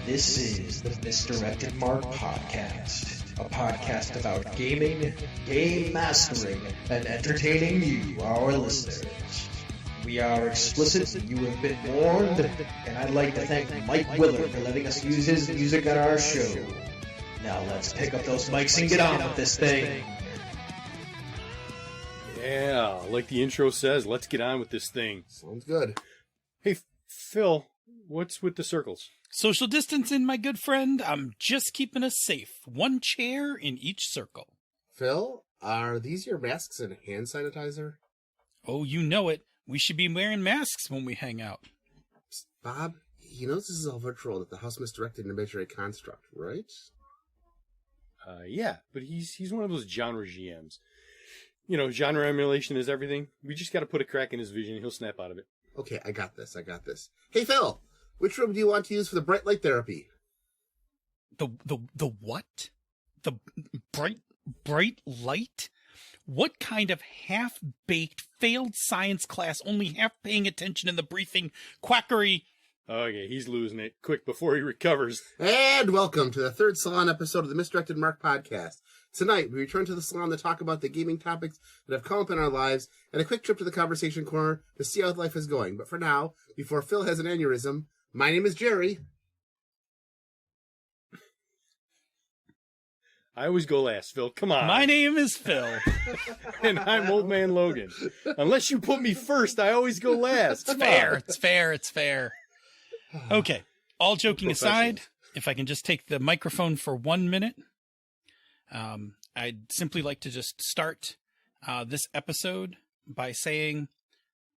This is the Misdirected Mark Podcast, a podcast about gaming, game mastering, and entertaining you, our listeners. We are explicit, you have been warned, and I'd like to thank Mike Willard for letting us use his music on our show. Now let's pick up those mics and get on with this thing. Yeah, like the intro says, let's get on with this thing. Sounds good. Hey, Phil, what's with the circles? Social distancing, my good friend. I'm just keeping us safe. One chair in each circle. Phil, are these your masks and hand sanitizer? Oh, you know it. We should be wearing masks when we hang out. Bob, he knows this is all virtual, that the house misdirected an imaginary construct, right? Yeah, but he's one of those genre GMs. You know, genre emulation is everything. We just got to put a crack in his vision. He'll snap out of it. Okay, I got this. Hey, Phil, which room do you want to use for the bright light therapy? The what? The bright light? What kind of half-baked, failed science class, only half paying attention in the briefing, quackery? Okay, he's losing it. Quick, before he recovers. And welcome to the third Salon episode of the Misdirected Mark Podcast. Tonight, we return to the Salon to talk about the gaming topics that have come up in our lives, and a quick trip to the conversation corner to see how life is going. But for now, before Phil has an aneurysm, my name is Jerry. I always go last, Phil. Come on. My name is Phil. And I'm Old Man Logan. Unless you put me first, I always go last. It's fair. Okay, all joking aside, if I can just take the microphone for 1 minute, I'd simply like to just start this episode by saying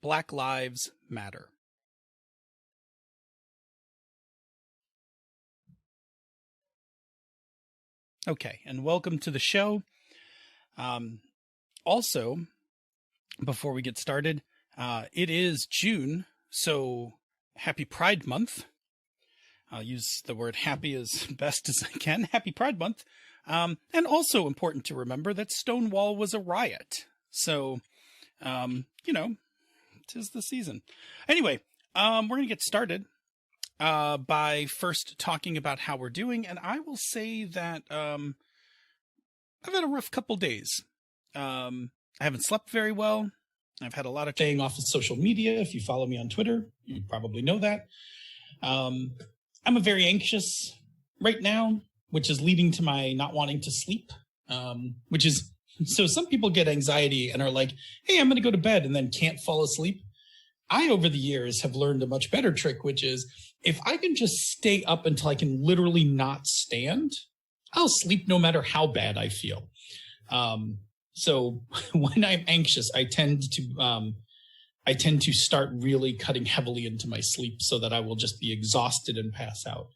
Black Lives Matter. Okay, and welcome to the show. Also, before we get started, it is June, so happy Pride Month. I'll use the word happy as best as I can. Happy Pride Month. And also important to remember that Stonewall was a riot. So, you know, 'tis the season. Anyway, we're going to get started by first talking about how we're doing. And I will say that I've had a rough couple days. I haven't slept very well. I've had a lot of staying off of social media. If you follow me on Twitter, you probably know that. I'm very anxious right now, which is leading to my not wanting to sleep, which is, so some people get anxiety and are like, hey, I'm going to go to bed and then can't fall asleep. I, over the years, have learned a much better trick, which is if I can just stay up until I can literally not stand, I'll sleep no matter how bad I feel. So when I'm anxious, I tend to start really cutting heavily into my sleep so that I will just be exhausted and pass out.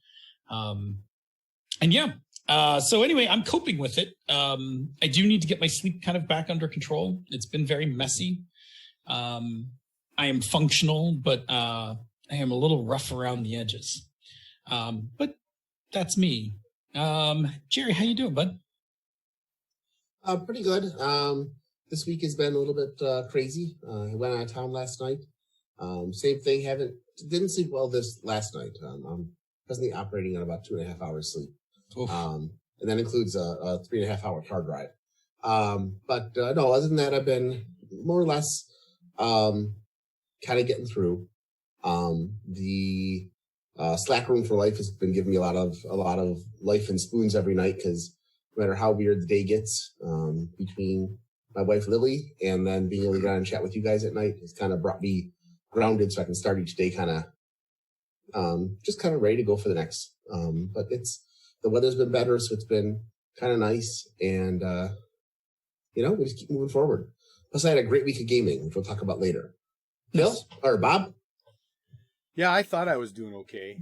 So anyway, I'm coping with it. I do need to get my sleep kind of back under control. It's been very messy. I am functional, but I am a little rough around the edges. But that's me. Jerry, how you doing, bud? Pretty good. This week has been a little bit crazy. I went out of town last night. Same thing. Didn't sleep well this last night. I'm presently operating on about 2.5 hours sleep. And that includes a 3.5 hour car drive. No, other than that, I've been more or less kind of getting through. The Slack Room for Life has been giving me a lot of life and spoons every night, because no matter how weird the day gets, between my wife Lily and then being able to get on and chat with you guys at night has kind of brought me grounded, so I can start each day kind of just kind of ready to go for the next. But the weather's been better, so it's been kind of nice, and we just keep moving forward. Plus, I had a great week of gaming, which we'll talk about later. Phil or Bob? Yeah, I thought I was doing okay.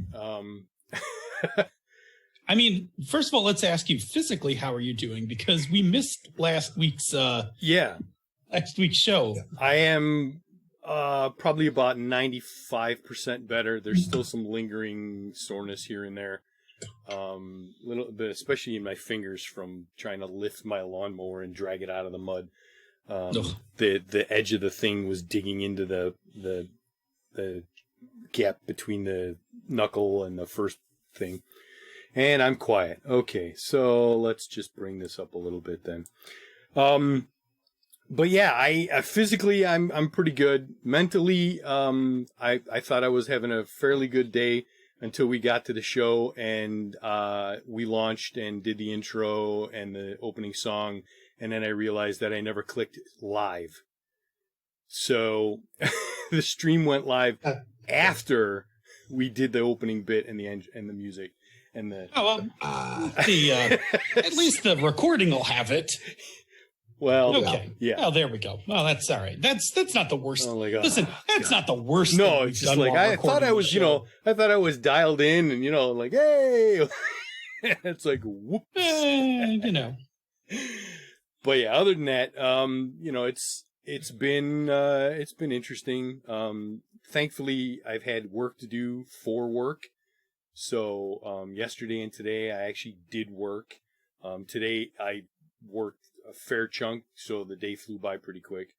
I mean, first of all, let's ask you physically, how are you doing? Because we missed last week's show. Yeah. I am probably about 95% better. There's still some lingering soreness here and there. Little bit, especially in my fingers from trying to lift my lawnmower and drag it out of the mud. The edge of the thing was digging into the gap between the knuckle and the first thing. And I'm quiet. Okay, so let's just bring this up a little bit then. But yeah, I physically I'm pretty good. Mentally, I thought I was having a fairly good day until we got to the show and we launched and did the intro and the opening song, and then I realized that I never clicked live. So the stream went live after we did the opening bit and the music and the. Oh well, at least the recording will have it. Well, okay. Yeah. Oh, there we go. Well, that's all right. That's not the worst. Oh my God. Listen, that's not the worst. No, it's just like I thought I was, I thought I was dialed in, and like, hey, it's like, whoops. But yeah, other than that, it's been interesting. Thankfully, I've had work to do for work. So yesterday and today, I actually did work. Today, I worked a fair chunk, so the day flew by pretty quick.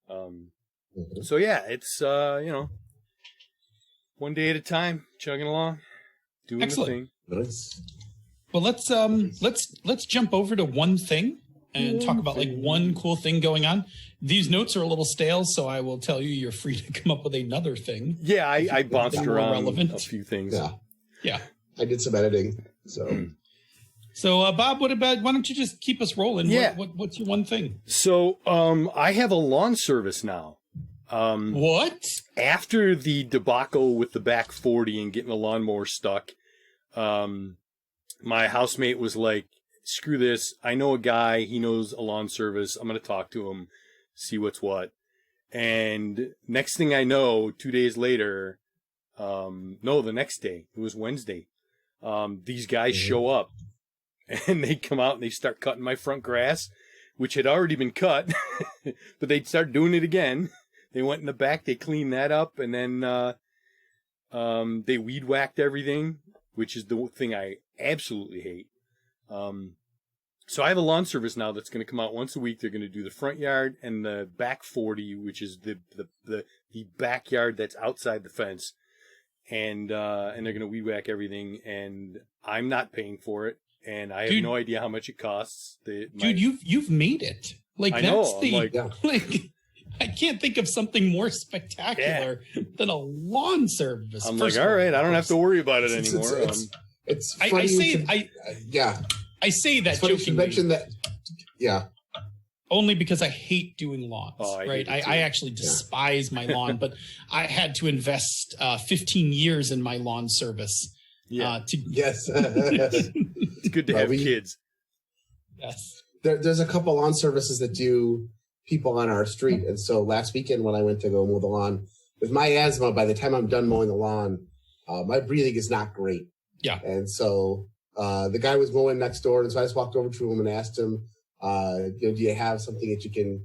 So yeah, it's one day at a time, chugging along, doing the thing. Nice. Well, let's jump over to one thing and talk about like one cool thing going on. These notes are a little stale, so I will tell you you're free to come up with another thing. Yeah, I bounced around a few things. Yeah. I did some editing, so. So, Bob, why don't you just keep us rolling? Yeah. What's your one thing? So, I have a lawn service now. What? After the debacle with the back 40 and getting the lawnmower stuck, my housemate was like, screw this. I know a guy. He knows a lawn service. I'm going to talk to him, see what's what. And next thing I know, 2 days later, the next day, it was Wednesday, these guys show up. And they come out and they start cutting my front grass, which had already been cut, but they'd start doing it again. They went in the back, they cleaned that up, and then they weed whacked everything, which is the thing I absolutely hate. So I have a lawn service now that's going to come out once a week. They're going to do the front yard and the back 40, which is the backyard that's outside the fence, and they're going to weed whack everything, and I'm not paying for it. And I have no idea how much it costs. Dude, you've made it. Like I that's know. I can't think of something more spectacular than a lawn service. I'm like, all right, I don't have to worry about it anymore. It's funny I say that jokingly. You mentioned that. Yeah. Only because I hate doing lawns, right? I actually despise my lawn, but I had to invest 15 years in my lawn service. Yeah. Yes. It's good to have kids. Yes. There's a couple lawn services that do people on our street. And so last weekend when I went to go mow the lawn, with my asthma, by the time I'm done mowing the lawn, my breathing is not great. Yeah. And so the guy was mowing next door. And so I just walked over to him and asked him, do you have something that you can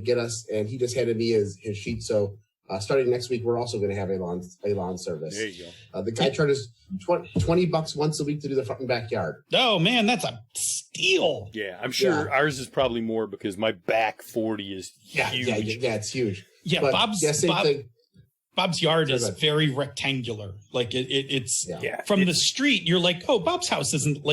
get us? And he just handed me his sheet. So starting next week, we're also going to have a lawn service. There you go. The guy charges $20 once a week to do the front and backyard. Oh man, that's a steal. Yeah, I'm sure ours is probably more because my back 40 is huge. Yeah, it's huge. Yeah, but, Bob's yard is very rectangular. Like it's from the street. You're like, oh, Bob's house isn't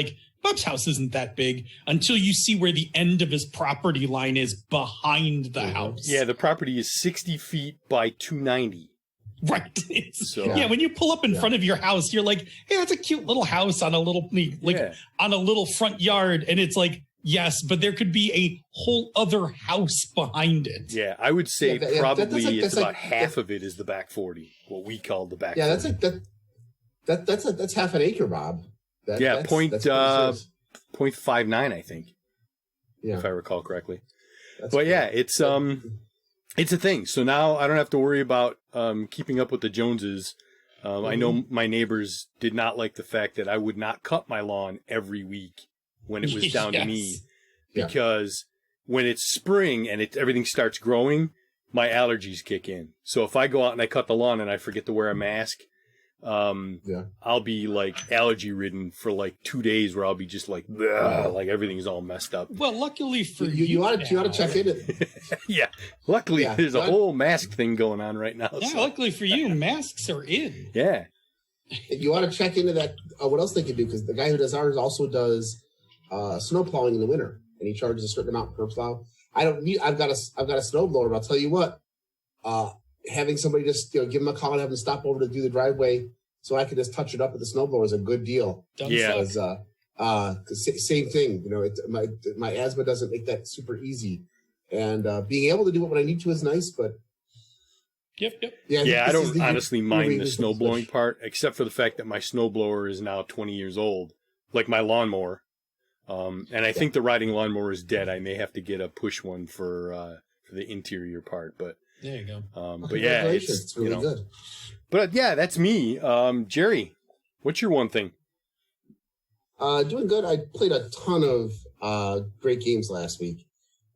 that big until you see where the end of his property line is behind the house. Yeah, the property is 60 feet by 290. Right. When you pull up in front of your house, you're like, hey, that's a cute little house on a little on a little front yard. And it's like, yes, but there could be a whole other house behind it. Yeah, I would say probably about half of it is the back 40, what we call the back 40. That's half an acre, Bob. That's 0.59, I think. Yeah. If I recall correctly. It's a thing. So now I don't have to worry about keeping up with the Joneses. I know my neighbors did not like the fact that I would not cut my lawn every week when it was down to me, because when it's spring and everything starts growing, my allergies kick in. So if I go out and I cut the lawn and I forget to wear a mask, I'll be like allergy ridden for like 2 days, where I'll be just like everything's all messed up. Well, luckily for you ought to check in. Luckily there's a whole mask thing going on right now. Yeah, luckily for you, masks are in. Yeah. You want to check into that. What else they can do? Because the guy who does ours also does snow plowing in the winter, and he charges a certain amount per plow. I've got a snow blower, but I'll tell you what. Having somebody just give them a call and have them stop over to do the driveway, so I can just touch it up with the snowblower is a good deal. Because, same thing. My asthma doesn't make that super easy, and being able to do it when I need to is nice. But Yep. Yeah, I don't honestly mind the snow blowing part, except for the fact that my snow blower is now 20 years old, like my lawnmower. And I think the riding lawnmower is dead. I may have to get a push one for the interior part, but there you go. But yeah, it's really good. But yeah, that's me. Jerry, what's your one thing? Doing good. I played a ton of great games last week,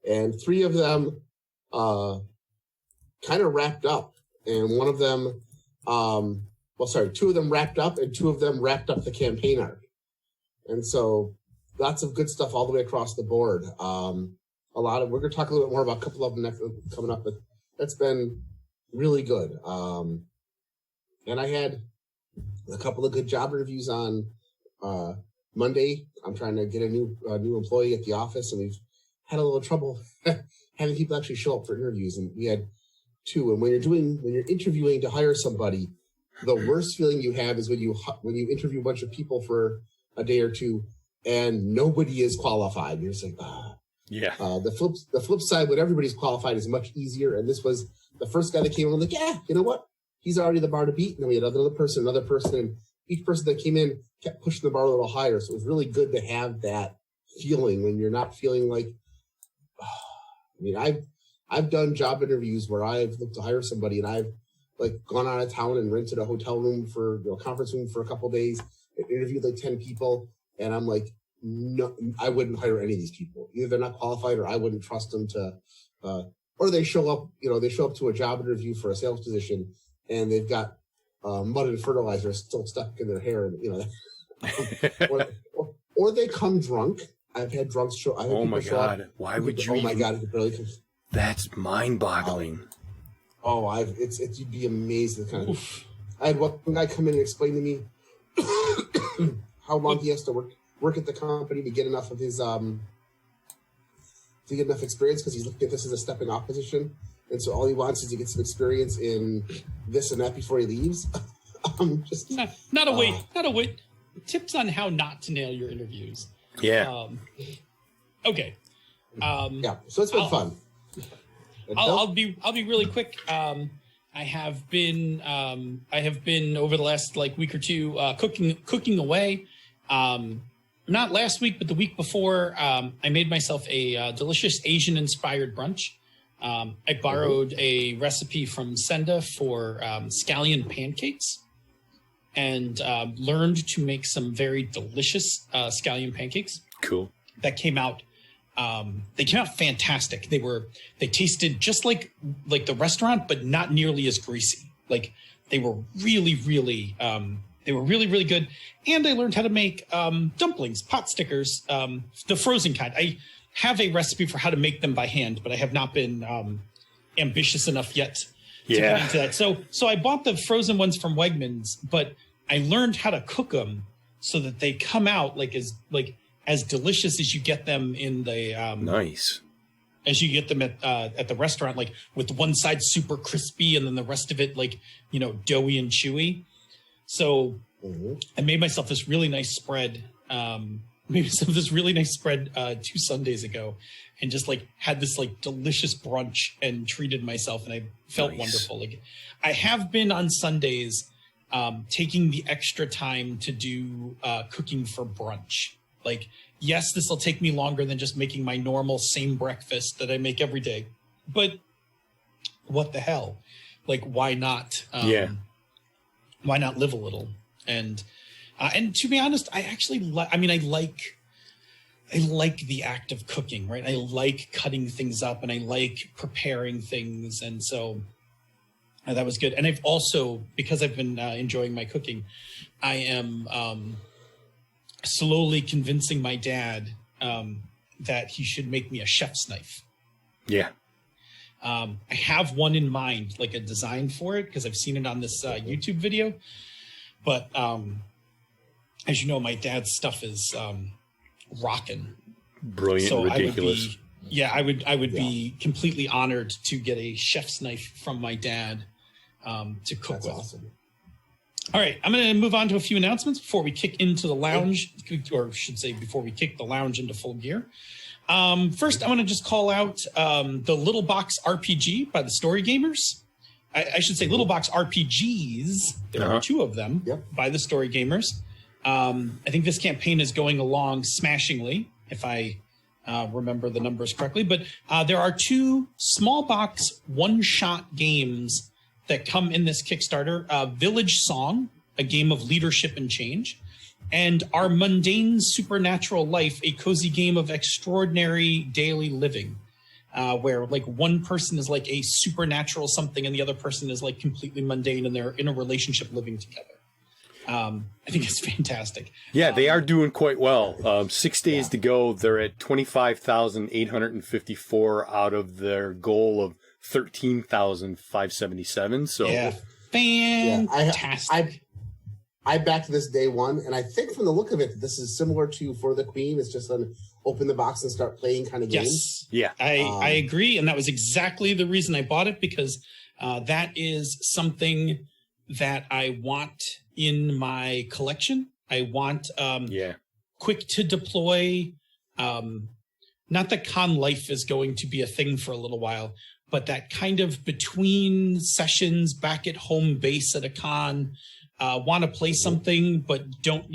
and 3 of them kind of wrapped up. And one of them, 2 of them wrapped up, and 2 of them wrapped up the campaign arc. And so lots of good stuff all the way across the board. We're going to talk a little bit more about a couple of them next, coming up, but that's been really good. And I had a couple of good job interviews on Monday. I'm trying to get a new employee at the office, and we've had a little trouble having people actually show up for interviews. And we had 2. And when you're interviewing to hire somebody, the worst feeling you have is when you interview a bunch of people for a day or 2 and nobody is qualified. You're just like, Yeah. The flip side, when everybody's qualified, is much easier. And this was the first guy that came in, like, yeah, you know what? He's already the bar to beat. And then we had another person, and each person that came in kept pushing the bar a little higher. So it was really good to have that feeling when you're not feeling like, I've done job interviews where I've looked to hire somebody, and I've gone out of town and rented a hotel room conference room for a couple of days, and interviewed 10 people, and I'm like, no, I wouldn't hire any of these people. Either they're not qualified, or I wouldn't trust them to, or they show up to a job interview for a sales position, and they've got mud and fertilizer still stuck in their hair, and or they come drunk. I've had drunks show. Oh my God! Why would you? Oh my God! That's mind-boggling. You'd be amazed at the kind of. I had one guy come in and explain to me how long he has to work at the company to get enough of his to get enough experience, because he's looking at this as a stepping off position, and so all he wants is to get some experience in this and that before he leaves. Not a wait. Tips on how not to nail your interviews. Yeah. Okay. Yeah. So it's been fun. I'll be really quick. I have been over the last week or 2 cooking away. Not last week, but the week before, I made myself a delicious Asian inspired brunch. I borrowed a recipe from Senda for scallion pancakes, and learned to make some very delicious scallion pancakes. Cool. That came out. They came out fantastic. They tasted just like the restaurant, but not nearly as greasy. They were really, really, really good. And I learned how to make dumplings, pot stickers, the frozen kind. I have a recipe for how to make them by hand, but I have not been ambitious enough yet to get into that. So I bought the frozen ones from Wegmans, but I learned how to cook them so that they come out as delicious as you get them in the nice as you get them at the restaurant, with one side super crispy and then the rest of it doughy and chewy. So I made myself this really nice spread. 2 Sundays ago, and just had this delicious brunch and treated myself, and I felt wonderful. I have been on Sundays taking the extra time to do cooking for brunch. Yes, this will take me longer than just making my normal same breakfast that I make every day, but what the hell? Why not? Why not live a little? And to be honest, I actually I like the act of cooking, right? I like cutting things up, and I like preparing things, and so that was good. And I've also, because I've been enjoying my cooking, I am slowly convincing my dad that he should make me a chef's knife. Yeah. I have one in mind, a design for it, because I've seen it on this YouTube video. But as you know, my dad's stuff is rocking. Brilliant, So ridiculous. I would be completely honored to get a chef's knife from my dad to cook That's with. awesome. All right, I'm going to move on to a few announcements before we kick into the lounge, or I should say before we kick the lounge into full gear. First, I want to just call out the Little Box RPG by the Story Gamers. I should say Little Box RPGs. There are two of them by the Story Gamers. I think this campaign is going along smashingly, if I remember the numbers correctly. But there are two small box one-shot games that come in this Kickstarter. Village Song, a game of leadership and change, and Our Mundane Supernatural Life, a cozy game of extraordinary daily living, where like one person is like a supernatural something and the other person is like completely mundane and they're in a relationship living together. I think it's fantastic. Yeah, they are doing quite well. 6 days to go. They're at 25,854 out of their goal of 13,577. So fantastic. I backed this day one, and I think from the look of it, this is similar to For the Queen. It's just an open the box and start playing kind of game. Yes, yeah, I agree, and that was exactly the reason I bought it, because that is something that I want in my collection. I want quick to deploy. Not that con life is going to be a thing for a little while, but that kind of between sessions back at home base at a con, want to play something, but don't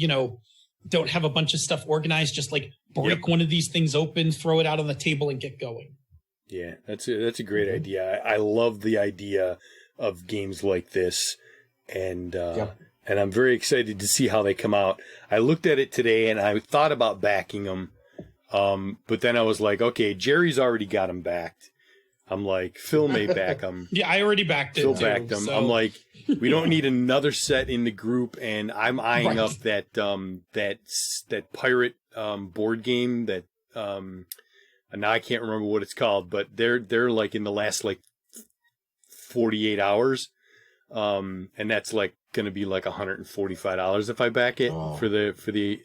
have a bunch of stuff organized. Just like break one of these things open, throw it out on the table and get going. Yeah, that's a great idea. I love the idea of games like this, and I'm very excited to see how they come out. I looked at it today and I thought about backing them, but then I was like, okay, Jerry's already got them backed. I'm like, Phil may back them. Yeah, I already backed it. Phil backed them. So. I'm like, we don't need another set in the group, and I'm eyeing up that pirate board game that now I can't remember what it's called, but they're like in the last like 48 hours, and that's like going to be like $145 if I back it for the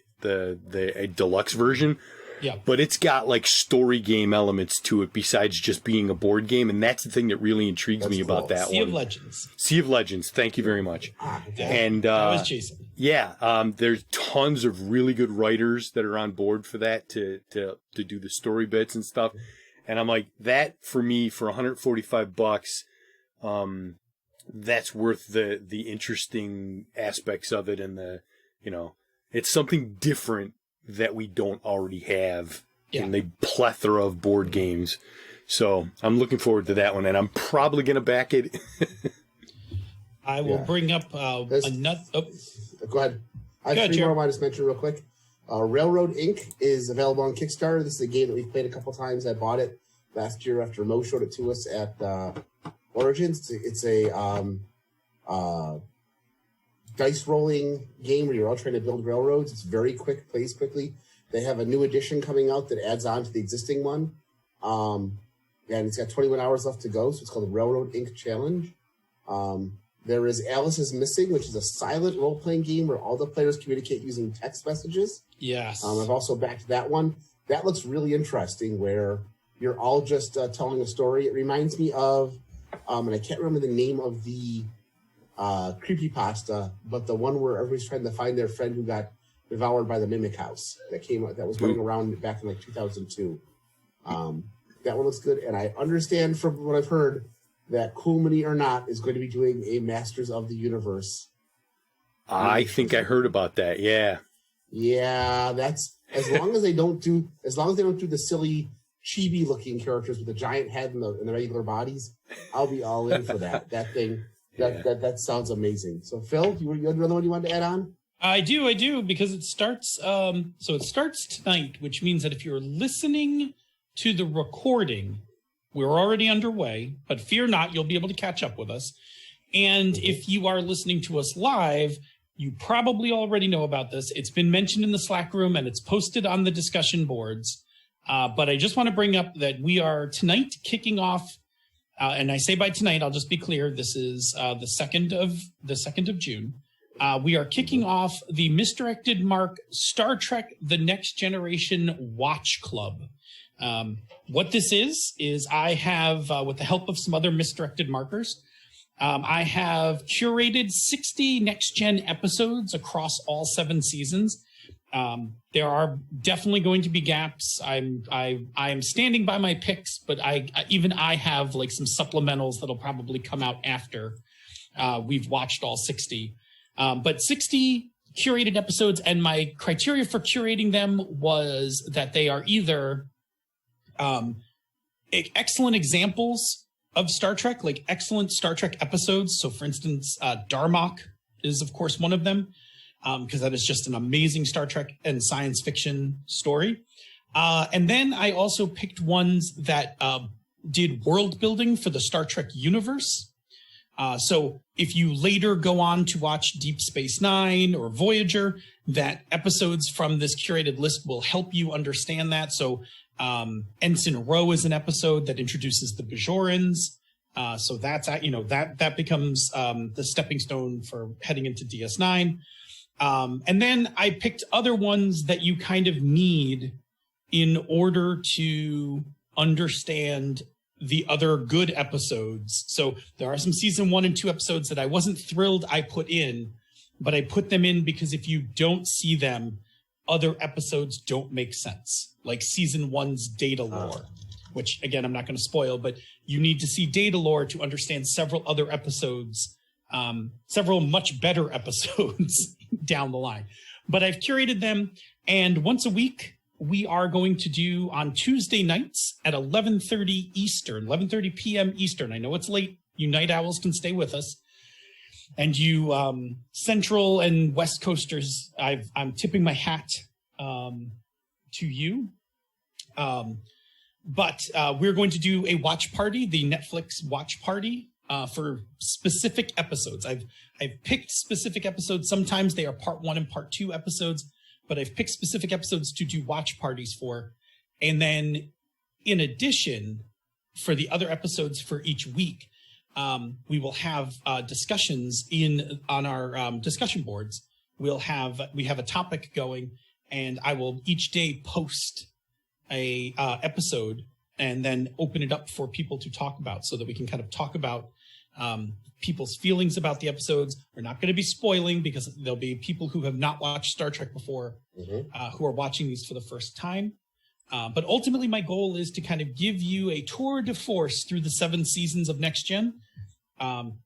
deluxe version. Yeah. But it's got like story game elements to it besides just being a board game, and that's the thing that really intrigues me about that one. Sea of Legends. Sea of Legends. Thank you very much. And that was Jason. Yeah, there's tons of really good writers that are on board for that to do the story bits and stuff. And I'm like, that for me for $145, that's worth the interesting aspects of it, and it's something different that we don't already have in the plethora of board games. So I'm looking forward to that one, and I'm probably going to back it. I will bring up another... Oh. Go ahead. I have three more I want to just mention real quick. Railroad Inc. is available on Kickstarter. This is a game that we've played a couple times. I bought it last year after Mo showed it to us at Origins. It's a dice rolling game where you're all trying to build railroads. It's very quick, plays quickly. They have a new edition coming out that adds on to the existing one. And it's got 21 hours left to go, so it's called the Railroad Inc. Challenge. There is Alice is Missing, which is a silent role-playing game where all the players communicate using text messages. Yes. I've also backed that one. That looks really interesting, where you're all just telling a story. It reminds me of, and I can't remember the name of the creepypasta, but the one where everybody's trying to find their friend who got devoured by the Mimic House that came out, that was running around back in like 2002. That one looks good, and I understand from what I've heard that Cool Mini or Not is going to be doing a Masters of the Universe. I think I heard about that. Yeah. Yeah, that's as long as they don't do the silly chibi looking characters with the giant head and the regular bodies, I'll be all in for that. That thing. That sounds amazing. So, Phil, you had another one you wanted to add on? I do, because it starts. So it starts tonight, which means that if you're listening to the recording, we're already underway. But fear not, you'll be able to catch up with us. And if you are listening to us live, you probably already know about this. It's been mentioned in the Slack room and it's posted on the discussion boards. But I just want to bring up that we are tonight kicking off. And I say by tonight, I'll just be clear. This is the 2nd of June. we are kicking off the Misdirected Mark Star Trek The Next Generation Watch Club. What this is I have, with the help of some other misdirected markers, I have curated 60 next-gen episodes across all 7 seasons. There are definitely going to be gaps. I am standing by my picks, but I have like some supplementals that'll probably come out after we've watched all 60. But 60 curated episodes, and my criteria for curating them was that they are either excellent examples of Star Trek, like excellent Star Trek episodes. So, for instance, Darmok is, of course, one of them, because that is just an amazing Star Trek and science fiction story. And then I also picked ones that did world building for the Star Trek universe. So if you later go on to watch Deep Space Nine or Voyager, that episodes from this curated list will help you understand that. So Ensign Rowe is an episode that introduces the Bajorans. So that's, that becomes the stepping stone for heading into DS9. And then I picked other ones that you kind of need in order to understand the other good episodes. So there are some season 1 and 2 episodes that I wasn't thrilled I put in, but I put them in because if you don't see them, other episodes don't make sense. Like season 1's data lore, which again, I'm not going to spoil, but you need to see data lore to understand several other episodes, several much better episodes down the line. But I've curated them, and once a week, we are going to do on Tuesday nights at 11:30 Eastern, 11:30 p.m. Eastern. I know it's late. You night owls can stay with us. And you Central and West Coasters, I'm tipping my hat to you. But we're going to do a watch party, the Netflix watch party for specific episodes. I've picked specific episodes. Sometimes they are part 1 and part 2 episodes, but I've picked specific episodes to do watch parties for. And then in addition, for the other episodes for each week, we will have discussions on our discussion boards. We have a topic going, and I will each day post a episode and then open it up for people to talk about, so that we can kind of talk about people's feelings about the episodes. We're not going to be spoiling, because there'll be people who have not watched Star Trek before, who are watching these for the first time. But ultimately, my goal is to kind of give you a tour de force through the 7 seasons of Next Gen,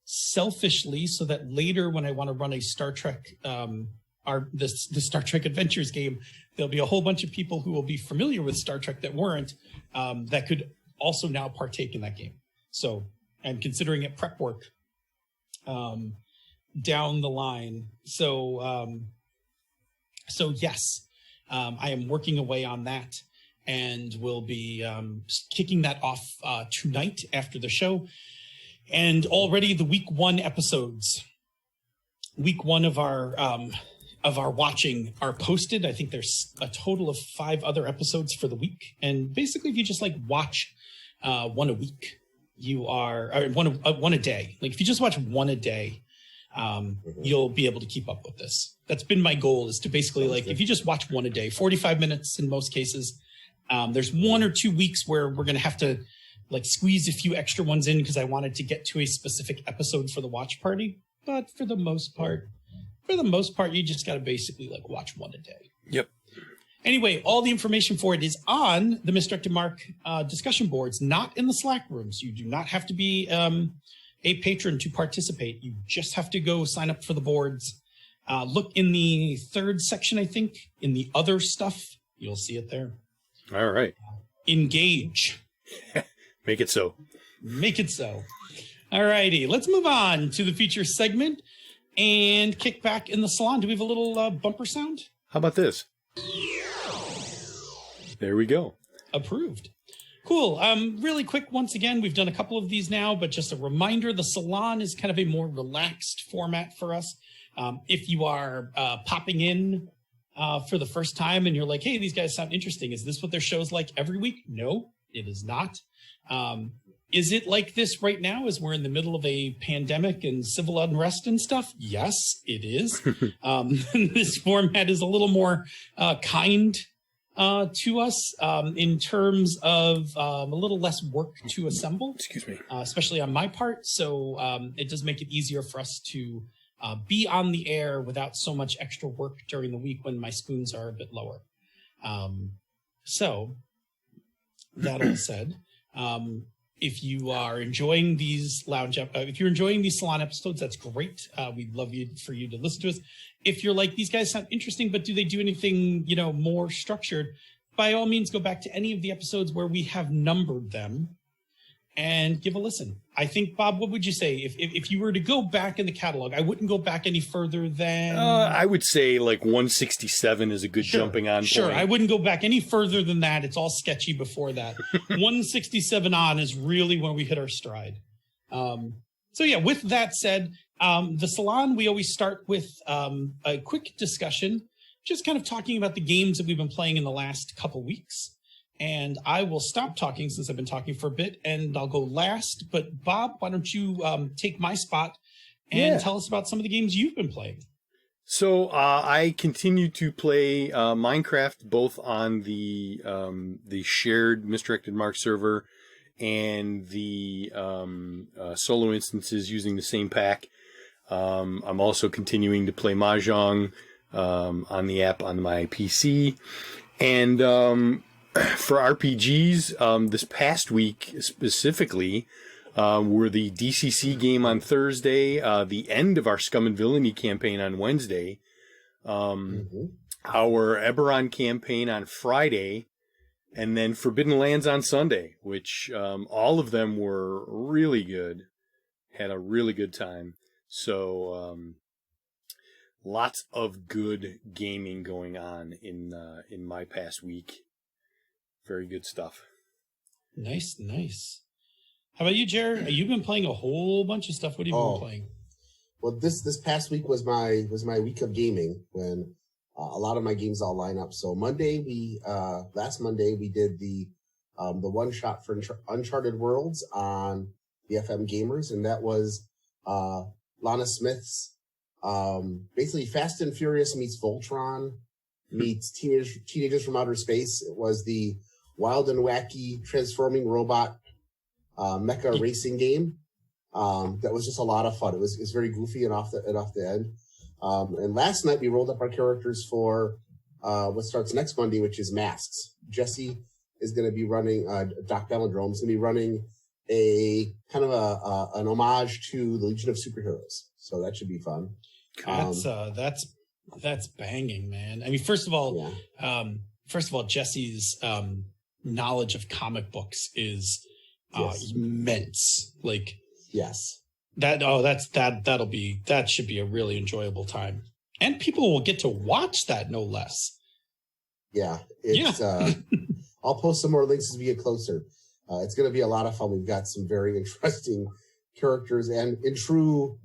selfishly, so that later when I want to run a Star Trek, the Star Trek Adventures game, there'll be a whole bunch of people who will be familiar with Star Trek that weren't, that could also now partake in that game. So I'm considering it prep work down the line. So yes, I am working away on that, and we'll be kicking that off tonight after the show. And already the week 1 episodes, week 1 of our watching are posted. I think there's a total of 5 other episodes for the week. And basically, if you just like watch 1 a week, you are, or one a day. Like if you just watch 1 a day, you'll be able to keep up with this. That's been my goal, is to basically if you just watch 1 a day, 45 minutes in most cases. There's 1 or 2 weeks where we're going to have to squeeze a few extra ones in, because I wanted to get to a specific episode for the watch party. But for the most part, you just got to basically watch 1 a day. Yep. Anyway, all the information for it is on the Misdirected Mark discussion boards, not in the Slack rooms. You do not have to be a patron to participate. You just have to go sign up for the boards. Look in the 3rd section, I think, in the other stuff. You'll see it there. All right. Engage. Make it so. Make it so. All righty. Let's move on to the feature segment and kick back in the salon. Do we have a little bumper sound? How about this? There we go. Approved. Cool. Really quick, once again, we've done a couple of these now, but just a reminder, the salon is kind of a more relaxed format for us. If you are popping in for the first time and you're like, hey, these guys sound interesting, is this what their show's like every week? No, it is not. Is it like this right now as we're in the middle of a pandemic and civil unrest and stuff? Yes, it is. This format is a little more kind to us in terms of a little less work to assemble. Excuse me. Especially on my part. So it does make it easier for us to be on the air without so much extra work during the week when my spoons are a bit lower. So that all said, if you are enjoying these if you're enjoying these Salon episodes, that's great. We'd love for you to listen to us. If you're like, these guys sound interesting, but do they do anything, more structured? By all means, go back to any of the episodes where we have numbered them and give a listen. I think, Bob, what would you say? If you were to go back in the catalog, I wouldn't go back any further than... I would say like 167 is a good jumping on point. Sure, I wouldn't go back any further than that. It's all sketchy before that. 167 on is really when we hit our stride. So yeah, with that said, the Salon, we always start with a quick discussion, just kind of talking about the games that we've been playing in the last couple weeks. And I will stop talking since I've been talking for a bit, and I'll go last. But Bob, why don't you take my spot and tell us about some of the games you've been playing? So I continue to play Minecraft both on the shared Misdirected Mark server and the solo instances using the same pack. I'm also continuing to play Mahjong on the app on my PC, and for RPGs, this past week specifically, were the DCC game on Thursday, the end of our Scum and Villainy campaign on Wednesday, our Eberron campaign on Friday, and then Forbidden Lands on Sunday, which all of them were really good. Had a really good time. So lots of good gaming going on in my past week. Very good stuff. Nice. How about you, Jared? You've been playing a whole bunch of stuff. What have you been playing? Well, this past week was my week of gaming when a lot of my games all line up. So last Monday we did the one shot for Uncharted Worlds on the FM Gamers, and that was Lana Smith's basically Fast and Furious meets Voltron meets Teenagers from Outer Space. It was the wild and wacky transforming robot mecha racing game. That was just a lot of fun. It was very goofy and off the end. And last night we rolled up our characters for what starts next Monday, which is Masks. Jesse is going to be running Doc Bellandrome is going to be running a kind of an homage to the Legion of Superheroes. So that should be fun. That's banging, man. I mean, first of all, Jesse's knowledge of comic books is immense. Like, yes, that should be a really enjoyable time, and people will get to watch that, no less. Yeah, I'll post some more links as we get closer. It's going to be a lot of fun. We've got some very interesting characters, and in true,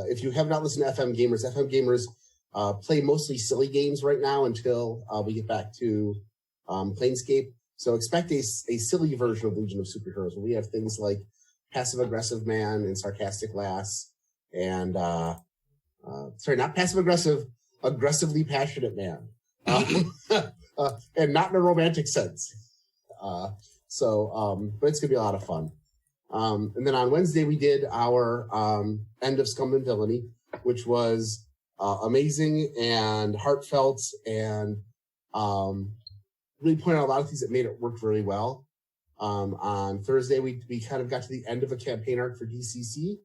if you have not listened to FM Gamers play mostly silly games right now until we get back to Planescape. So expect a silly version of Legion of Superheroes where we have things like Passive Aggressive Man and Sarcastic Lass and not Passive Aggressive, Aggressively Passionate Man. And not in a romantic sense. But it's gonna be a lot of fun. And then on Wednesday we did our end of Scum and Villainy, which was amazing and heartfelt and really pointed out a lot of things that made it work really well. On Thursday, we kind of got to the end of a campaign arc for DCC.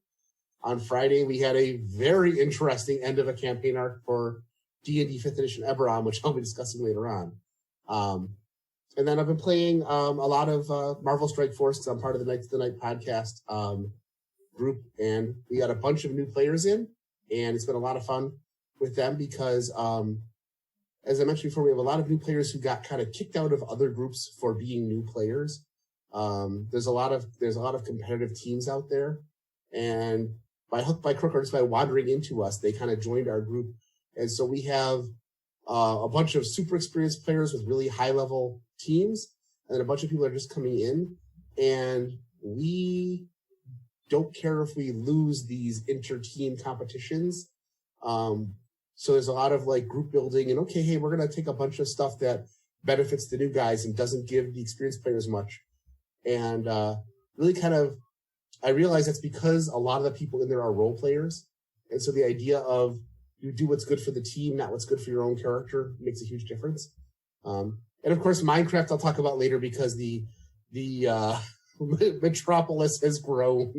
On Friday, we had a very interesting end of a campaign arc for D&D 5th Edition Eberron, which I'll be discussing later on. And then I've been playing a lot of Marvel Strike Force because I'm part of the Knights of the Night podcast group, and we got a bunch of new players in, and it's been a lot of fun with them because, as I mentioned before, we have a lot of new players who got kind of kicked out of other groups for being new players. There's a lot of competitive teams out there, and by hook, by crook, or just by wandering into us, they kind of joined our group, and so we have a bunch of super experienced players with really high level teams, and then a bunch of people are just coming in, and we don't care if we lose these inter-team competitions. So there's a lot of like group building and okay, hey, we're going to take a bunch of stuff that benefits the new guys and doesn't give the experienced players much. And really kind of, I realize that's because a lot of the people in there are role players. And so the idea of you do what's good for the team, not what's good for your own character, makes a huge difference. And of course, Minecraft I'll talk about later because the metropolis has grown.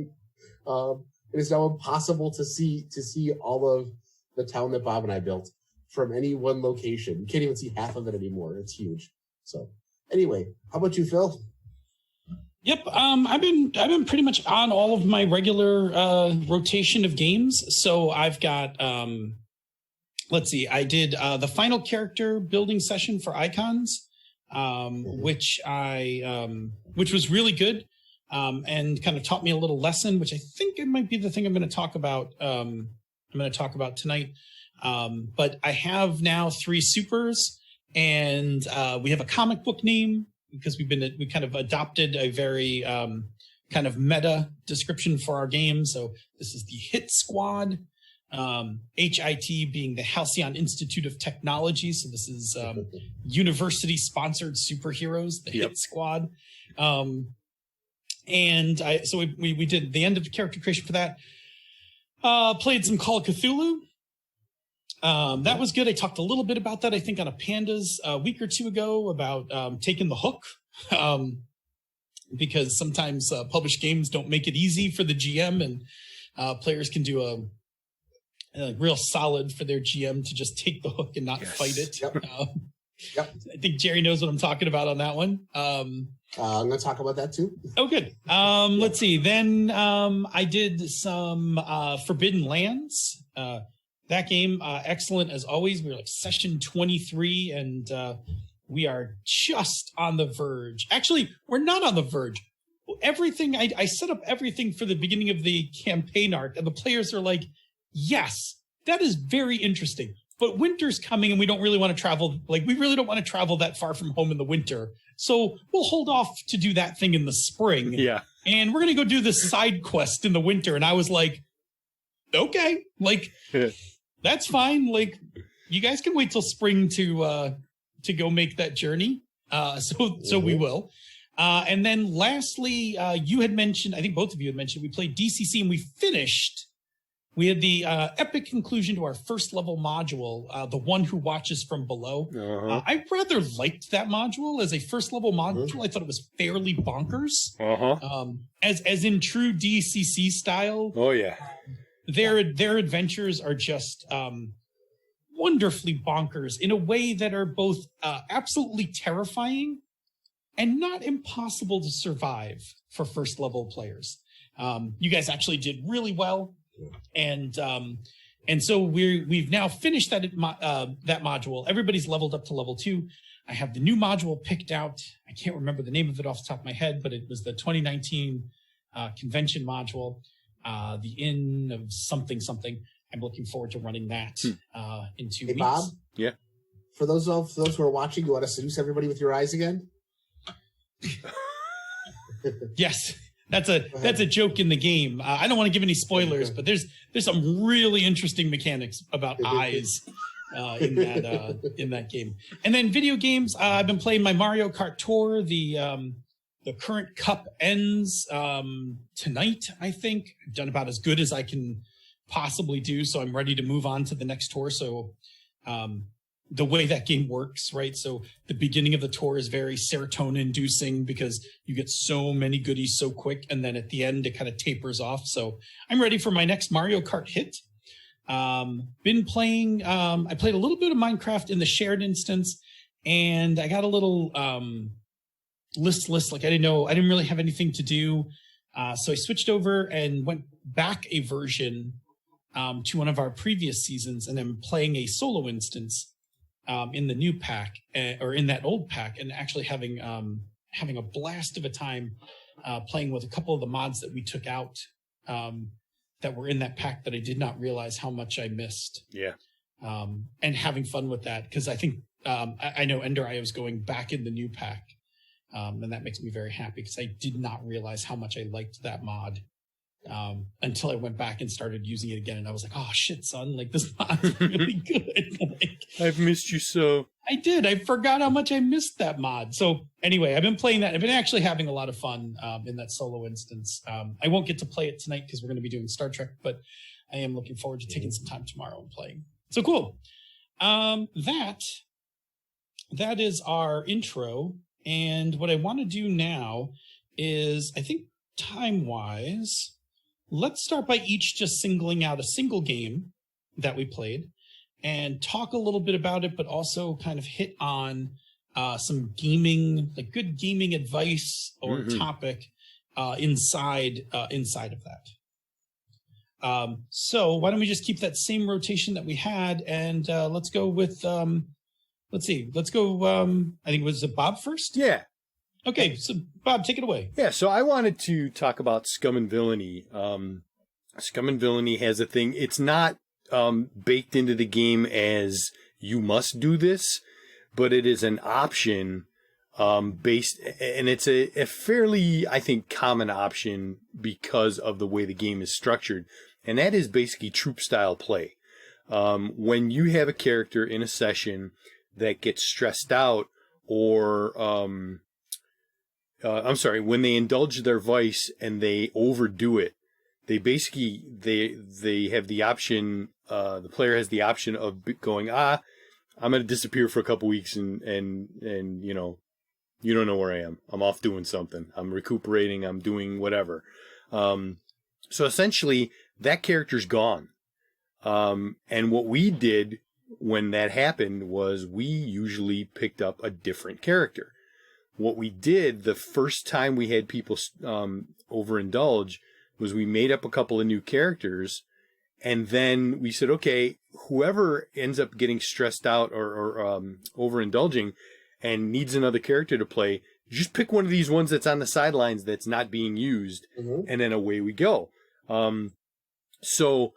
It is now impossible to see all of the town that Bob and I built from any one location. You can't even see half of it anymore. It's huge. So anyway, how about you, Phil? Yep, I've been pretty much on all of my regular rotation of games. So I've got let's see, I did the final character building session for Icons, which was really good, and kind of taught me a little lesson, which I think it might be the thing I'm going to talk about. I'm going to talk about tonight. But I have now 3 supers, and we have a comic book name because we kind of adopted a very kind of meta description for our game. So this is the Hit Squad, HIT being the Halcyon Institute of Technology. So this is university sponsored superheroes, the Hit Squad. So we did the end of the character creation for that. Played some Call of Cthulhu. That was good. I talked a little bit about that, I think, on a Pandas a week or 2 ago about taking the hook, because sometimes published games don't make it easy for the GM, and players can do a real solid for their GM to just take the hook and not fight it. Yep. I think Jerry knows what I'm talking about on that one. I'm going to talk about that too. Oh, good. Let's see. Then I did some Forbidden Lands. That game, excellent as always. We're like session 23, and we are just on the verge. Actually, we're not on the verge. Everything I set up everything for the beginning of the campaign arc, and the players are like, yes, that is very interesting. But winter's coming and we don't really want to travel. Like, we really don't want to travel that far from home in the winter. So we'll hold off to do that thing in the spring. Yeah. And we're going to go do this side quest in the winter. And I was like, okay, like, that's fine. Like, you guys can wait till spring to go make that journey. So we will. And then lastly, you had mentioned, I think both of you had mentioned, we played DCC and we finished. We had the epic conclusion to our first level module, The One Who Watches From Below. I rather liked that module as a first level module. I thought it was fairly bonkers. As in true DCC style. Oh, yeah. Their adventures are just wonderfully bonkers in a way that are both absolutely terrifying and not impossible to survive for first level players. You guys actually did really well. And so we've now finished that module. Everybody's leveled up to level 2. I have the new module picked out. I can't remember the name of it off the top of my head, but it was the 2019 convention module, the Inn of something. I'm looking forward to running that in 2 weeks. Bob? Yeah. For those who are watching, you want to seduce everybody with your eyes again? Yes. That's a joke in the game. I don't want to give any spoilers, but there's some really interesting mechanics about eyes in that game. And then video games. I've been playing my Mario Kart Tour. The current cup ends tonight. I think I've done about as good as I can possibly do, so I'm ready to move on to the next tour. So the way that game works, right? So the beginning of the tour is very serotonin inducing because you get so many goodies so quick. And then at the end, it kind of tapers off. So I'm ready for my next Mario Kart hit. Been playing, I played a little bit of Minecraft in the shared instance, and I got a little list. Like I didn't really have anything to do. So I switched over and went back a version to one of our previous seasons, and I'm playing a solo instance in the new pack, or in that old pack, and actually having a blast of a time playing with a couple of the mods that we took out that were in that pack that I did not realize how much I missed. Yeah. And having fun with that, because I think I know Ender I was going back in the new pack And that makes me very happy because I did not realize how much I liked that mod until I went back and started using it again. And I was like, oh shit, son, like this mod's really good. Like, I've missed you so. I did. I forgot how much I missed that mod. So anyway, I've been playing that. I've been actually having a lot of fun in that solo instance. I won't get to play it tonight because we're going to be doing Star Trek, but I am looking forward to taking some time tomorrow and playing. So cool. That is our intro. And what I want to do now is, I think time-wise, let's start by each just singling out a single game that we played and talk a little bit about it, but also kind of hit on some gaming, like good gaming advice or topic inside of that. So why don't we just keep that same rotation that we had, and let's go with let's go I think was it Bob first? Yeah. Okay, so Bob, take it away. Yeah, so I wanted to talk about Scum and Villainy. Scum and Villainy has a thing. It's not baked into the game as you must do this, but it is an option based, and it's a fairly, I think, common option because of the way the game is structured, and that is basically troop style play. When you have a character in a session that gets stressed out, or when they indulge their vice and they overdo it, they basically they have the option. The player has the option of going, I'm going to disappear for a couple weeks, and you know, you don't know where I am. I'm off doing something. I'm recuperating. I'm doing whatever. So essentially, that character's gone. And what we did when that happened was we usually picked up a different character. What we did the first time we had people overindulge was we made up a couple of new characters, and then we said, okay, whoever ends up getting stressed out or overindulging and needs another character to play, just pick one of these ones that's on the sidelines that's not being used, and then away we go. So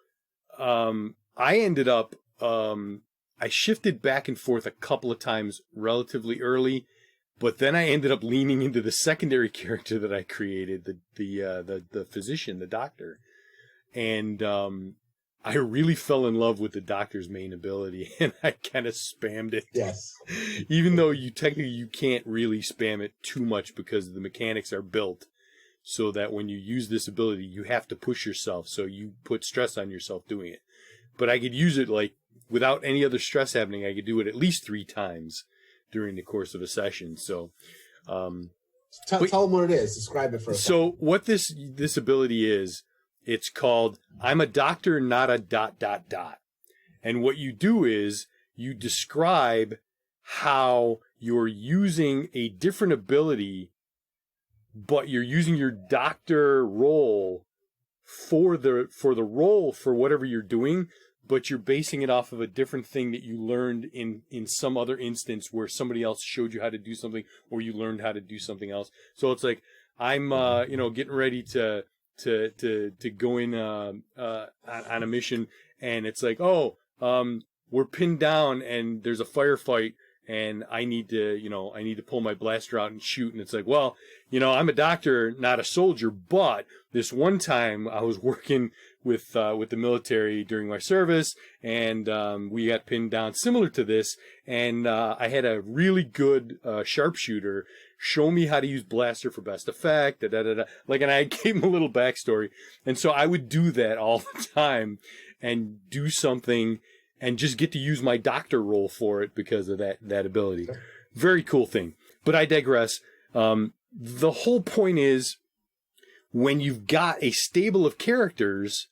I ended up, I shifted back and forth a couple of times relatively early, but then I ended up leaning into the secondary character that I created, the physician, the doctor. And I really fell in love with the doctor's main ability, and I kind of spammed it. Yes. Even though you can't really spam it too much because the mechanics are built so that when you use this ability, you have to push yourself. So you put stress on yourself doing it. But I could use it like without any other stress happening. I could do it at least 3 times during the course of a session. So, tell them what it is. Describe it for us. So what this ability is, it's called I'm a doctor, not a ... And what you do is you describe how you're using a different ability, but you're using your doctor role for the role for whatever you're doing, but you're basing it off of a different thing that you learned in some other instance where somebody else showed you how to do something, or you learned how to do something else. So it's like I'm getting ready to go in on a mission, and it's like, we're pinned down and there's a firefight, and I need to pull my blaster out and shoot. And it's like, well, I'm a doctor, not a soldier, but this one time I was working with the military during my service, and we got pinned down similar to this, and I had a really good sharpshooter show me how to use blaster for best effect, like, and I gave him a little backstory. And so I would do that all the time and do something and just get to use my doctor role for it because of that ability. Very cool thing. But I digress. The whole point is, when you've got a stable of characters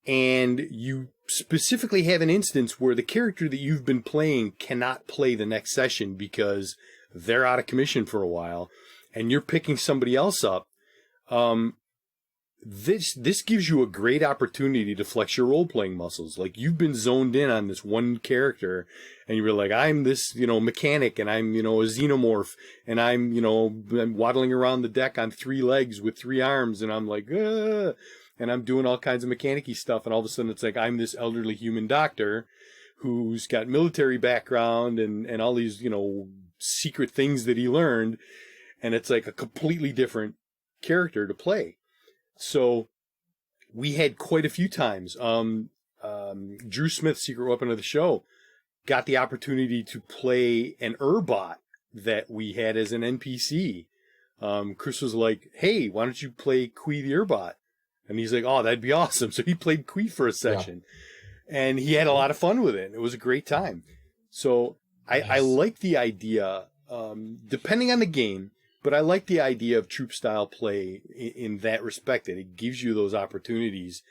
and you specifically have an instance where the character that you've been playing cannot play the next session because they're out of commission for a while, and you're picking somebody else up, this gives you a great opportunity to flex your role-playing muscles. Like, you've been zoned in on this one character, and you're like, I'm this, mechanic, and I'm, a xenomorph, and I'm waddling around the deck on 3 legs with 3 arms, and I'm like, and I'm doing all kinds of mechanic-y stuff, and all of a sudden it's like, I'm this elderly human doctor who's got military background and all these, secret things that he learned. and it's like a completely different character to play. So we had quite a few times. Drew Smith, Secret Weapon of the Show, got the opportunity to play an Urbot that we had as an NPC. Chris was like, "Hey, why don't you play Kui the Urbot?" And he's like, "Oh, that'd be awesome." So he played Kui for a session, and he had a lot of fun with it. It was a great time. So I like the idea, depending on the game, but I like the idea of troop style play in that respect, that it gives you those opportunities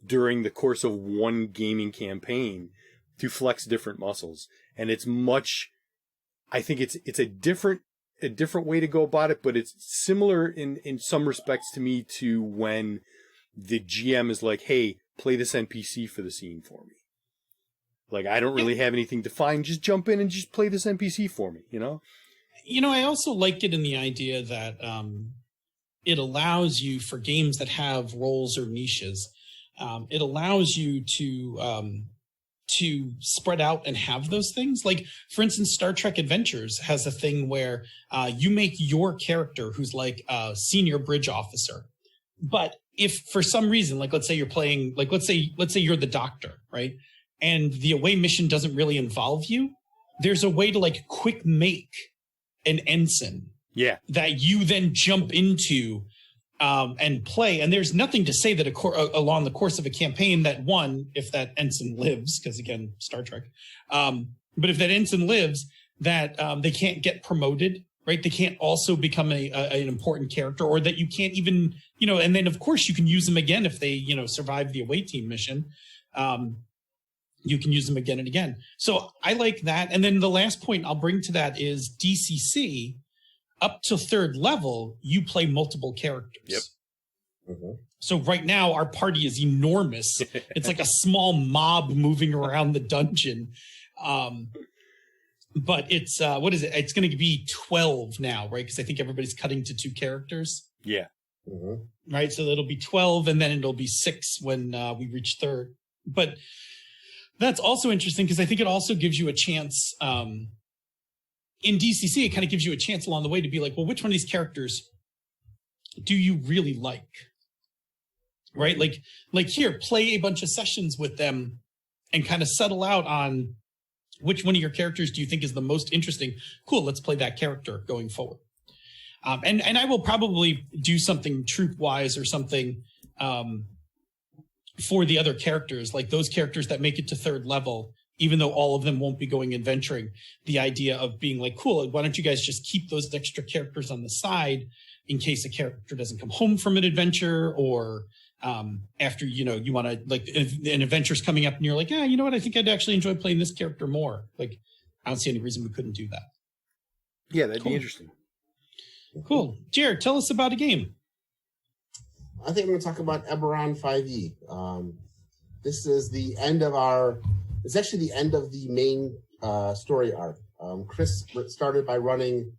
during the course of one gaming campaign to flex different muscles. And it's much, I think it's a different way to go about it, but it's similar in some respects to me to when the GM is like, "Hey, play this NPC for the scene for me. Like, I don't really have anything defined. Just jump in and just play this NPC for me," you know? I also like it in the idea that it allows you, for games that have roles or niches, it allows you to spread out and have those things. Like, for instance, Star Trek Adventures has a thing where you make your character who's like a senior bridge officer. But if for some reason, like, let's say you're playing, like, let's say you're the doctor, right? And the away mission doesn't really involve you, there's a way to like quick make an ensign that you then jump into and play. And there's nothing to say that along the course of a campaign that, one, if that ensign lives, because again, Star Trek, but if that ensign lives, that they can't get promoted, right? They can't also become an important character, or that you can't even, and then of course you can use them again if they, survive the away team mission. You can use them again and again. So I like that. And then the last point I'll bring to that is DCC, up to 3rd level, you play multiple characters. Yep. Mm-hmm. So right now our party is enormous. It's like a small mob moving around the dungeon. But it's, what is it? It's going to be 12 now, right? Because I think everybody's cutting to 2 characters. Yeah. Mm-hmm. Right. So it'll be 12 and then it'll be 6 when we reach 3rd. But that's also interesting because I think it also gives you a chance, in DCC, it kind of gives you a chance along the way to be like, well, which one of these characters do you really like? Right? Like here, play a bunch of sessions with them and kind of settle out on which one of your characters do you think is the most interesting? Cool, let's play that character going forward. And I will probably do something troop-wise or something for the other characters, like those characters that make it to 3rd level, even though all of them won't be going adventuring. The idea of being like, cool, why don't you guys just keep those extra characters on the side in case a character doesn't come home from an adventure, or after, you want to, like, an adventure's coming up and you're like, yeah, you know what, I think I'd actually enjoy playing this character more. Like, I don't see any reason we couldn't do that. Yeah, that'd be interesting. Cool. Jared, tell us about a game. I think I'm going to talk about Eberron 5e. This is the end of it's actually the end of the main story arc. Chris started by running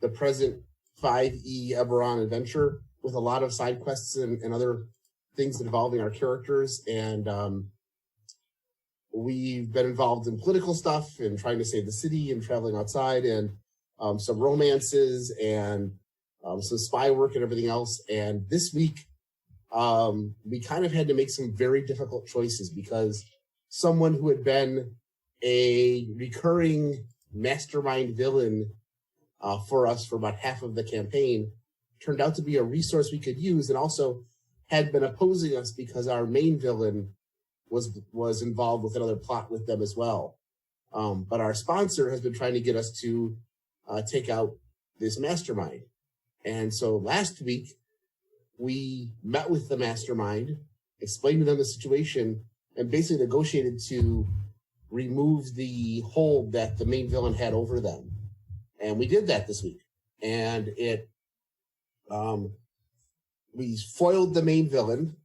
the present 5e Eberron adventure with a lot of side quests and other things involving our characters. And we've been involved in political stuff and trying to save the city and traveling outside, and some romances and some spy work and everything else. And this week, we kind of had to make some very difficult choices because someone who had been a recurring mastermind villain for us for about half of the campaign turned out to be a resource we could use, and also had been opposing us because our main villain was involved with another plot with them as well. But our sponsor has been trying to get us to take out this mastermind. And so last week, we met with the mastermind, explained to them the situation, and basically negotiated to remove the hold that the main villain had over them. And we did that this week. And we foiled the main villain.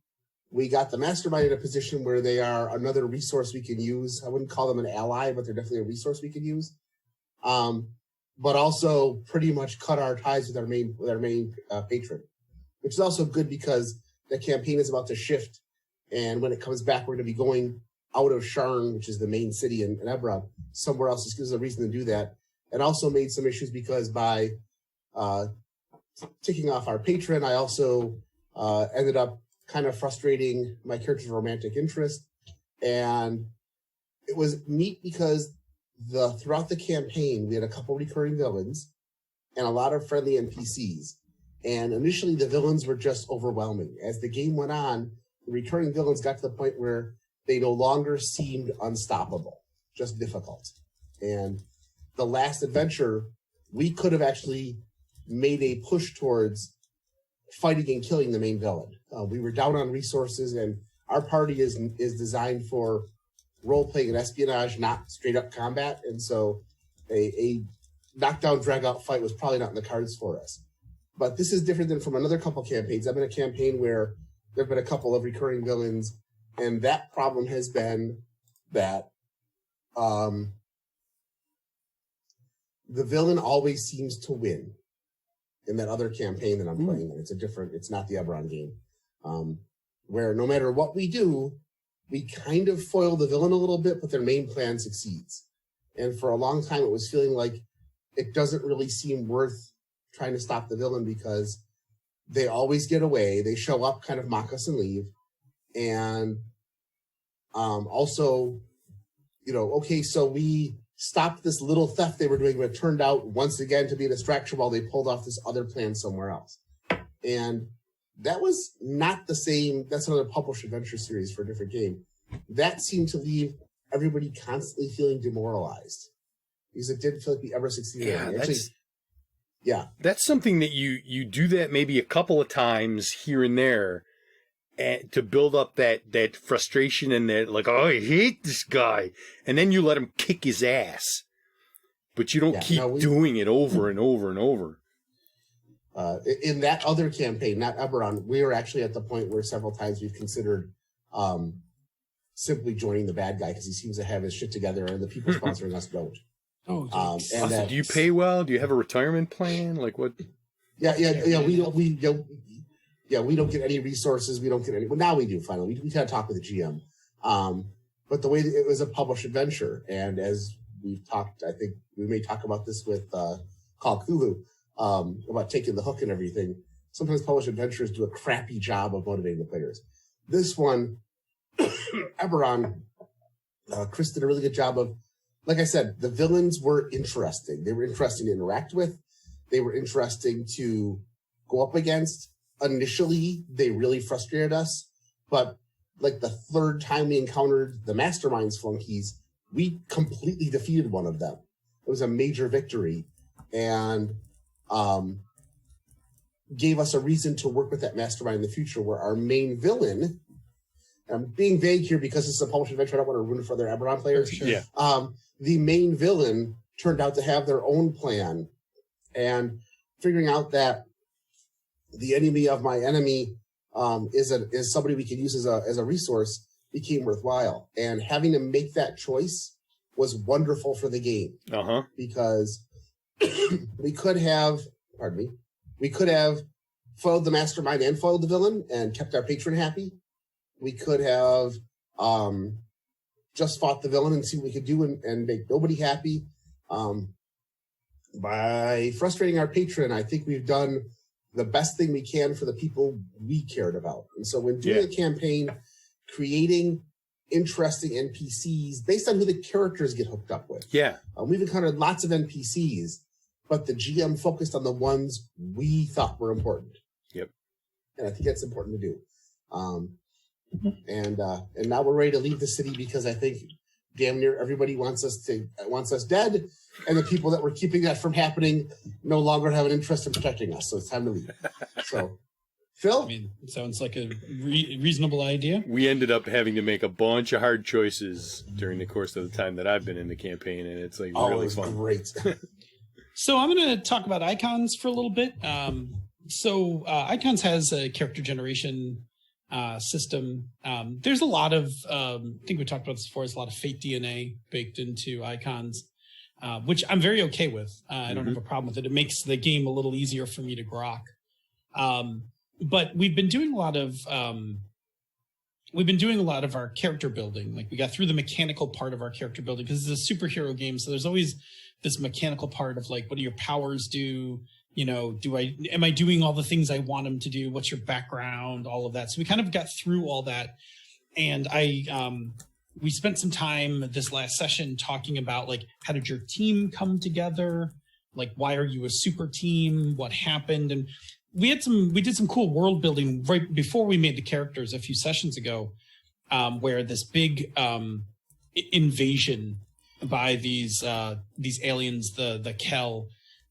We got the mastermind in a position where they are another resource we can use. I wouldn't call them an ally, but they're definitely a resource we can use. But also pretty much cut our ties with our main patron, which is also good because the campaign is about to shift. And when it comes back, we're going to be going out of Sharn, which is the main city in Eberron, somewhere else. This gives us a reason to do that. And also made some issues because by ticking off our patron, I also ended up kind of frustrating my character's romantic interest. And it was neat because throughout the campaign, we had a couple recurring villains and a lot of friendly NPCs. And initially, the villains were just overwhelming. As the game went on, the recurring villains got to the point where they no longer seemed unstoppable, just difficult. And the last adventure, we could have actually made a push towards fighting and killing the main villain. We were down on resources, and our party is designed for role-playing and espionage, not straight-up combat. And so a knockdown, drag-out fight was probably not in the cards for us. But this is different than from another couple campaigns. I've been in a campaign where there have been a couple of recurring villains, and that problem has been that the villain always seems to win in that other campaign that I'm playing. It's not the Eberron game, where no matter what we do, we kind of foil the villain a little bit, but their main plan succeeds. And for a long time, it was feeling like it doesn't really seem worth trying to stop the villain because they always get away. They show up, kind of mock us and leave. And also, okay, so we stopped this little theft they were doing, but it turned out once again to be a distraction while they pulled off this other plan somewhere else. And that was not the same. That's another published adventure series for a different game. That seemed to leave everybody constantly feeling demoralized because it didn't feel like we ever succeeded. That's something that you do that maybe a couple of times here and there, and to build up that frustration and that like, oh, I hate this guy, and then you let him kick his ass, but you don't keep doing it over and over and over. In that other campaign, not Eberron, we were actually at the point where several times we've considered simply joining the bad guy because he seems to have his shit together, and the people sponsoring us don't. Oh, and do you pay well? Do you have a retirement plan? Like what? Yeah. We don't get any resources. We don't get any. Well, now we do. Finally, we kind of talk with the GM. But the way that it was a published adventure, and as we've talked, I think we may talk about this with Call Cthulhu about taking the hook and everything. Sometimes published adventures do a crappy job of motivating the players. This one, Eberron, Chris did a really good job of. Like I said, the villains were interesting. They were interesting to interact with. They were interesting to go up against. Initially, they really frustrated us. But like the third time we encountered the Masterminds flunkies, we completely defeated one of them. It was a major victory and gave us a reason to work with that Mastermind in the future where our main villain, I'm being vague here because it's a published adventure. I don't want to ruin it for other Eberron players. Sure. Yeah. The main villain turned out to have their own plan, and figuring out that the enemy of my enemy is somebody we can use as a resource became worthwhile. And having to make that choice was wonderful for the game because we could have foiled the Mastermind and foiled the villain and kept our patron happy. We could have just fought the villain and see what we could do and make nobody happy. By frustrating our patron, I think we've done the best thing we can for the people we cared about. And so when doing a campaign, creating interesting NPCs based on who the characters get hooked up with. Yeah. We've encountered lots of NPCs, but the GM focused on the ones we thought were important. Yep. And I think that's important to do. And now we're ready to leave the city because I think damn near everybody wants us dead, and the people that were keeping that from happening no longer have an interest in protecting us. So it's time to leave. So, Phil, I mean, it sounds like a reasonable idea. We ended up having to make a bunch of hard choices during the course of the time that I've been in the campaign, and it's like really fun. Great. So I'm going to talk about Icons for a little bit. Icons has a character generation system. There's a lot of, I think we talked about this before, there's a lot of fate DNA baked into Icons, which I'm very okay with. I don't have a problem with it. It makes the game a little easier for me to grok. But we've been doing a lot of our character building. Like we got through the mechanical part of our character building because it's a superhero game. So there's always this mechanical part of like, what do your powers do? am I doing all the things I want them to do? What's your background? All of that. So we kind of got through all that. And we spent some time this last session talking about, like, how did your team come together? Like, why are you a super team? What happened? And we did some cool world building right before we made the characters a few sessions ago, where this big invasion by these aliens, the Kel,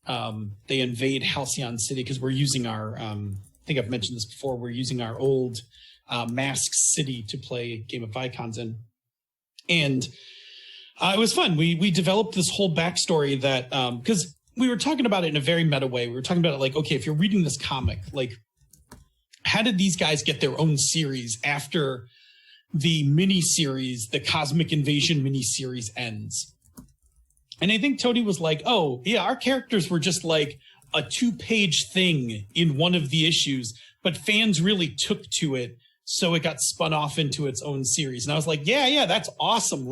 they invade Halcyon City because we're using our, I think I've mentioned this before, we're using our old Mask City to play Game of Icons in. And it was fun. We developed this whole backstory that, because we were talking about it in a very meta way. We were talking about it like, okay, if you're reading this comic, like, how did these guys get their own series after the mini-series, the Cosmic Invasion mini-series ends? And I think Tony was like, oh, yeah, our characters were just like a 2-page thing in one of the issues, but fans really took to it, so it got spun off into its own series. And I was like, yeah, that's awesome.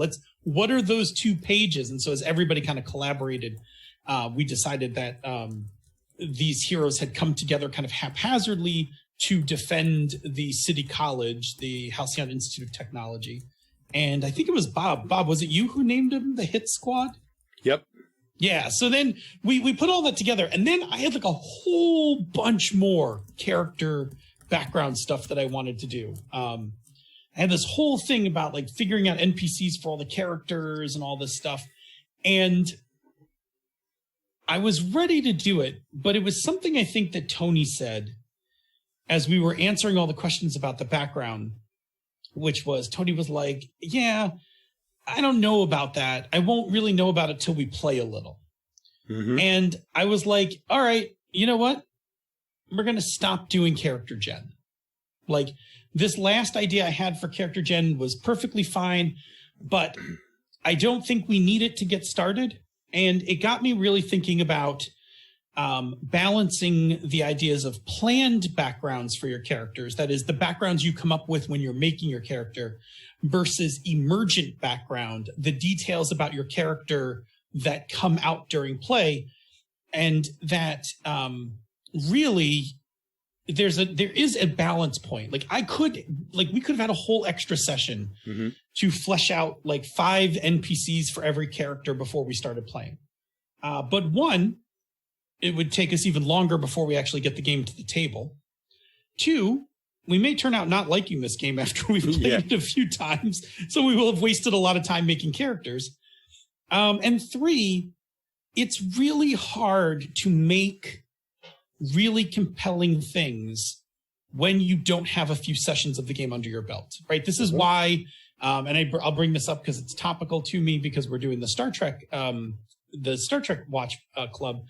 What are those 2 pages? And so as everybody kind of collaborated, we decided that these heroes had come together kind of haphazardly to defend the city college, the Halcyon Institute of Technology. And I think it was Bob. Bob, was it you who named him the Hit Squad? Yep. Yeah. So then we put all that together. And then I had like a whole bunch more character background stuff that I wanted to do. I had this whole thing about like figuring out NPCs for all the characters and all this stuff. And I was ready to do it, but it was something I think that Tony said as we were answering all the questions about the background, which was, Tony was like, yeah, I don't know about that. I won't really know about it till we play a little. Mm-hmm. And I was like, all right, you know what? We're going to stop doing character gen. Like, this last idea I had for character gen was perfectly fine, but I don't think we need it to get started. And it got me really thinking about balancing the ideas of planned backgrounds for your characters, that is, the backgrounds you come up with when you're making your character, versus emergent background, the details about your character that come out during play. And that really there is a balance point. Like, we could have had a whole extra session mm-hmm. to flesh out like 5 NPCs for every character before we started playing. But one, it would take us even longer before we actually get the game to the table. 2, we may turn out not liking this game after we've played it a few times, so we will have wasted a lot of time making characters. And 3, it's really hard to make really compelling things when you don't have a few sessions of the game under your belt, right? This is why, and I'll bring this up because it's topical to me, because we're doing the Star Trek Watch Club.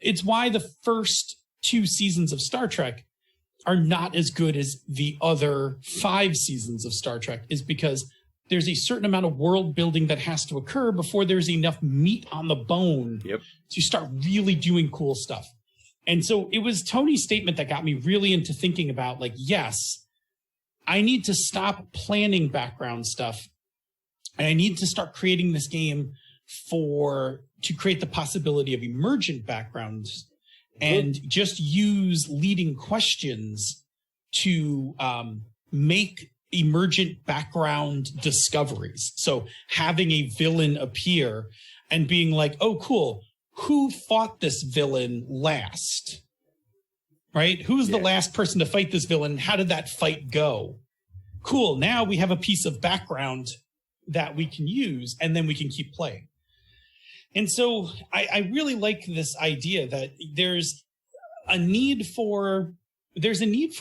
It's why the first 2 seasons of Star Trek are not as good as the other 5 seasons of Star Trek, is because there's a certain amount of world building that has to occur before there's enough meat on the bone to start really doing cool stuff. And so it was Tony's statement that got me really into thinking about, like, yes, I need to stop planning background stuff, and I need to start creating this game to create the possibility of emergent backgrounds, and just use leading questions to make emergent background discoveries. So having a villain appear and being like, oh, cool, who fought this villain last? Right? Who's the last person to fight this villain? How did that fight go? Cool. Now we have a piece of background that we can use, and then we can keep playing. And so I really like this idea that there's a need for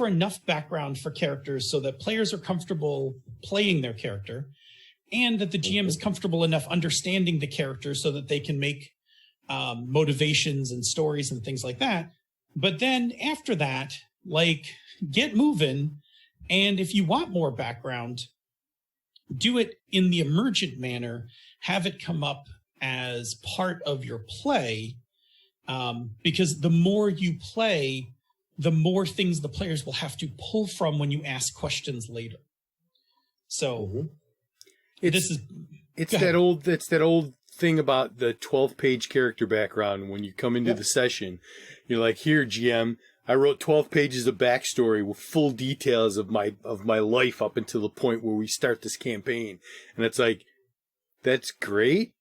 enough background for characters so that players are comfortable playing their character, and that the GM is comfortable enough understanding the character so that they can make motivations and stories and things like that. But then after that, like, get moving. And if you want more background, do it in the emergent manner, have it come up as part of your play, because the more you play, the more things the players will have to pull from when you ask questions later. So it's that old thing about the 12-page character background when you come into the session. You're like, here, GM, I wrote 12 pages of backstory with full details of my life up until the point where we start this campaign. And it's like, that's great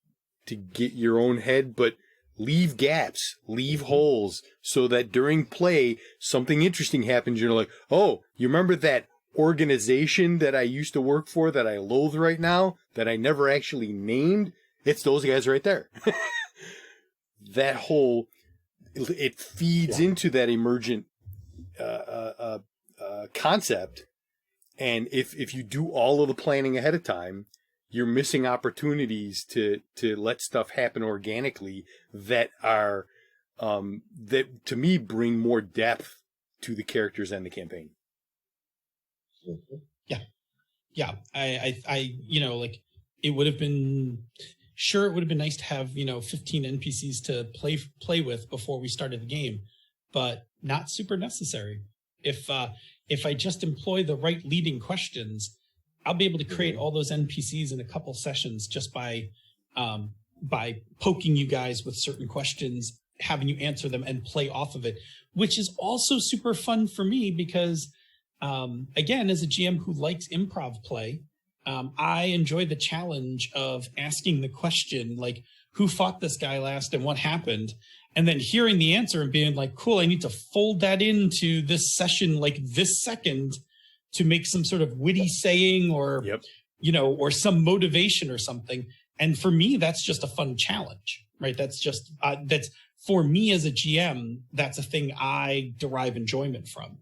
to get your own head, but leave gaps, leave holes, so that during play, something interesting happens. You're like, oh, you remember that organization that I used to work for that I loathe right now, that I never actually named? It's those guys right there. That whole, it feeds into that emergent concept. And if you do all of the planning ahead of time, you're missing opportunities to let stuff happen organically that are, that to me bring more depth to the characters and the campaign. Yeah. I like, it would have been, sure, it would have been nice to have, 15 NPCs to play with before we started the game, but not super necessary. If I just employ the right leading questions, I'll be able to create all those NPCs in a couple sessions just by poking you guys with certain questions, having you answer them and play off of it, which is also super fun for me because, again, as a GM who likes improv play, I enjoy the challenge of asking the question, like, who fought this guy last and what happened? And then hearing the answer and being like, cool, I need to fold that into this session like this second to make some sort of witty saying or, or some motivation or something. And for me, that's just a fun challenge, right? That's just, that's for me as a GM, that's a thing I derive enjoyment from.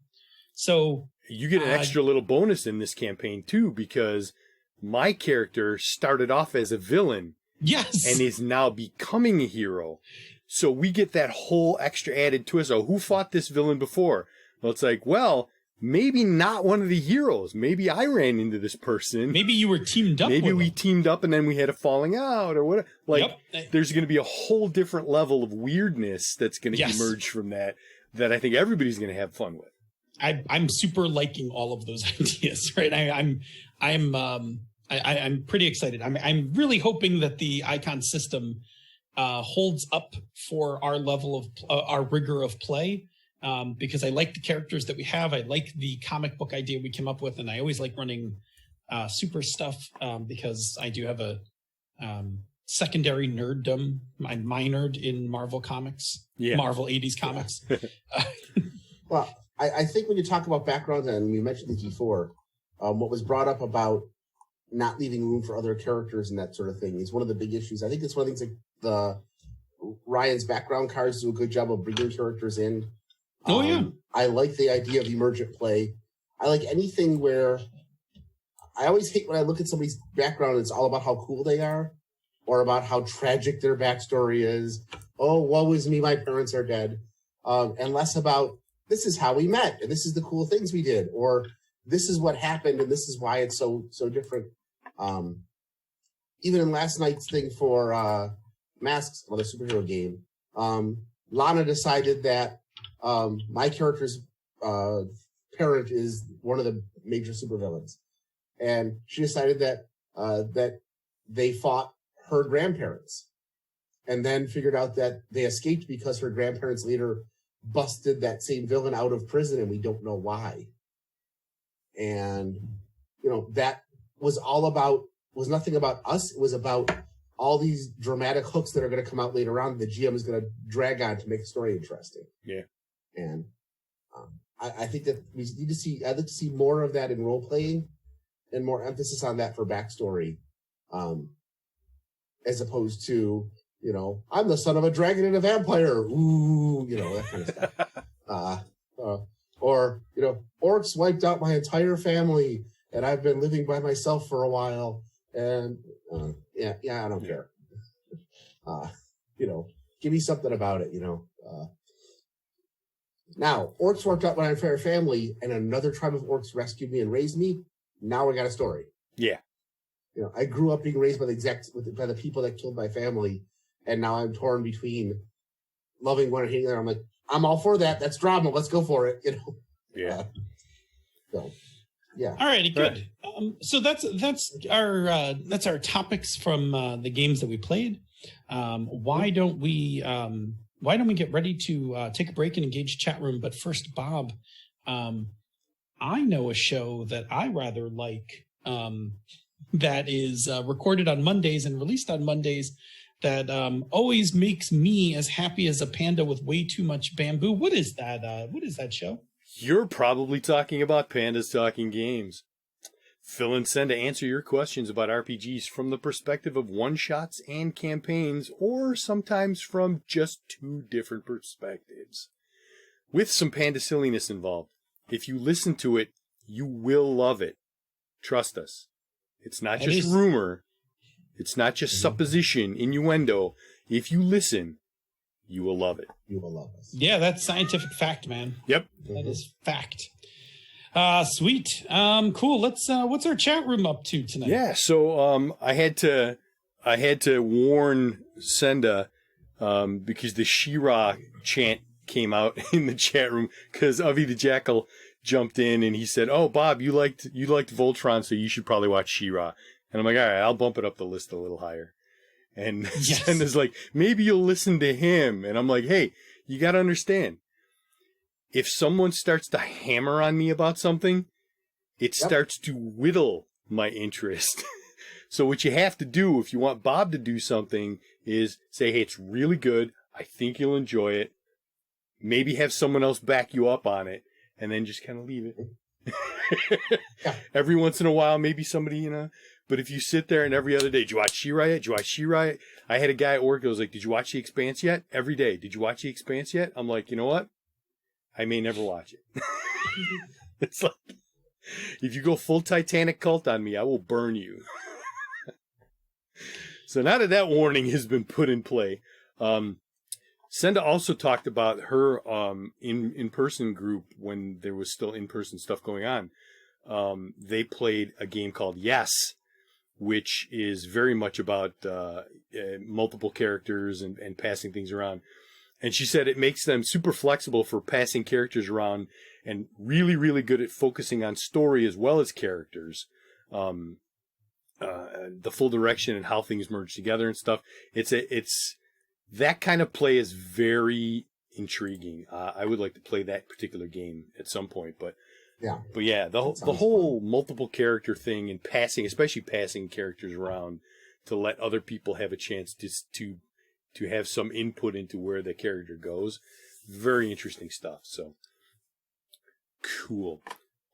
So you get an extra little bonus in this campaign too, because my character started off as a villain. Yes. And is now becoming a hero. So we get that whole extra added twist. Oh, who fought this villain before? Well, it's like, well, maybe not one of the heroes. Maybe I ran into this person. Maybe you were teamed up. Maybe we teamed up and then we had a falling out or whatever. Like, there's going to be a whole different level of weirdness that's going to emerge from that I think everybody's going to have fun with. I'm super liking all of those ideas, right? I'm pretty excited. I'm really hoping that the icon system holds up for our level of our rigor of play, because I like the characters that we have. I like the comic book idea we came up with, and I always like running super stuff because I do have a secondary nerddom. I'm minored in Marvel comics, Marvel 80s comics. Well, I think when you talk about backgrounds, and we mentioned this before, what was brought up about not leaving room for other characters and that sort of thing is one of the big issues. I think it's one of the things that Ryan's background cards do a good job of bringing characters in. I like the idea of emergent play. I like anything where I always hate when I look at somebody's background and it's all about how cool they are or about how tragic their backstory is. Oh, woe is me, my parents are dead. And less about this is how we met and this is the cool things we did, or this is what happened and this is why it's so different. Even in last night's thing for Masks, the superhero game, Lana decided that my character's parent is one of the major supervillains, and she decided that that they fought her grandparents, and then figured out that they escaped because her grandparents later busted that same villain out of prison, and we don't know why. And that was nothing about us. It was about all these dramatic hooks that are going to come out later on. The GM is going to drag on to make the story interesting. Yeah. And I think that we need to see. I'd like to see more of that in role playing, and more emphasis on that for backstory, as opposed to I'm the son of a dragon and a vampire. Ooh, that kind of stuff. Or orcs wiped out my entire family, and I've been living by myself for a while. And I don't care. Give me something about it. Now, orcs wiped out my entire family, and another tribe of orcs rescued me and raised me. Now we got a story. Yeah. I grew up being raised by the people that killed my family, and now I'm torn between loving one and hating the other. I'm like, I'm all for that. That's drama. Let's go for it. Yeah. Yeah. All righty, good. So that's our topics from the games that we played. Why don't we get ready to take a break and engage chat room? But first, Bob, I know a show that I rather like that is recorded on Mondays and released on Mondays that always makes me as happy as a panda with way too much bamboo. What is that? What is that show? You're probably talking about Pandas Talking Games. Phil and Sen to answer your questions about RPGs from the perspective of one-shots and campaigns, or sometimes from just two different perspectives. With some panda silliness involved. If you listen to it, you will love it. Trust us. It's not just rumor. It's not just supposition, innuendo. If you listen, you will love it. You will love us. Yeah, that's scientific fact, man. Yep. That is fact. Sweet. Cool. Let's what's our chat room up to tonight? Yeah, so I had to warn Senda because the She-Ra chant came out in the chat room because Avi the Jackal jumped in and he said, "Oh, Bob, you liked Voltron, so you should probably watch She-Ra." And I'm like, "All right, I'll bump it up the list a little higher." And Yes. Senda's like, "Maybe you'll listen to him." And I'm like, "Hey, you got to understand. If someone starts to hammer on me about something, it starts to whittle my interest." So what you have to do if you want Bob to do something is say, "Hey, it's really good. I think you'll enjoy it." Maybe have someone else back you up on it, and then just kind of leave it. Every once in a while, maybe somebody, But if you sit there and every other day, "Did you watch She-Ra yet? Did you watch She-Ra yet?" I had a guy at work that was like, "Did you watch The Expanse yet?" Every day, "Did you watch The Expanse yet?" I'm like, you know what? I may never watch it. It's like, if you go full Titanic cult on me, I will burn you. So now that warning has been put in play, Senda also talked about her in-person group when there was still in-person stuff going on. They played a game called Yes, which is very much about multiple characters and passing things around. And she said it makes them super flexible for passing characters around and really, really good at focusing on story as well as characters. The full direction and how things merge together and stuff. It's that kind of play is very intriguing. I would like to play that particular game at some point, but yeah, the whole multiple character thing and passing, especially passing characters around to let other people have a chance to have some input into where the character goes. Very interesting stuff. So cool.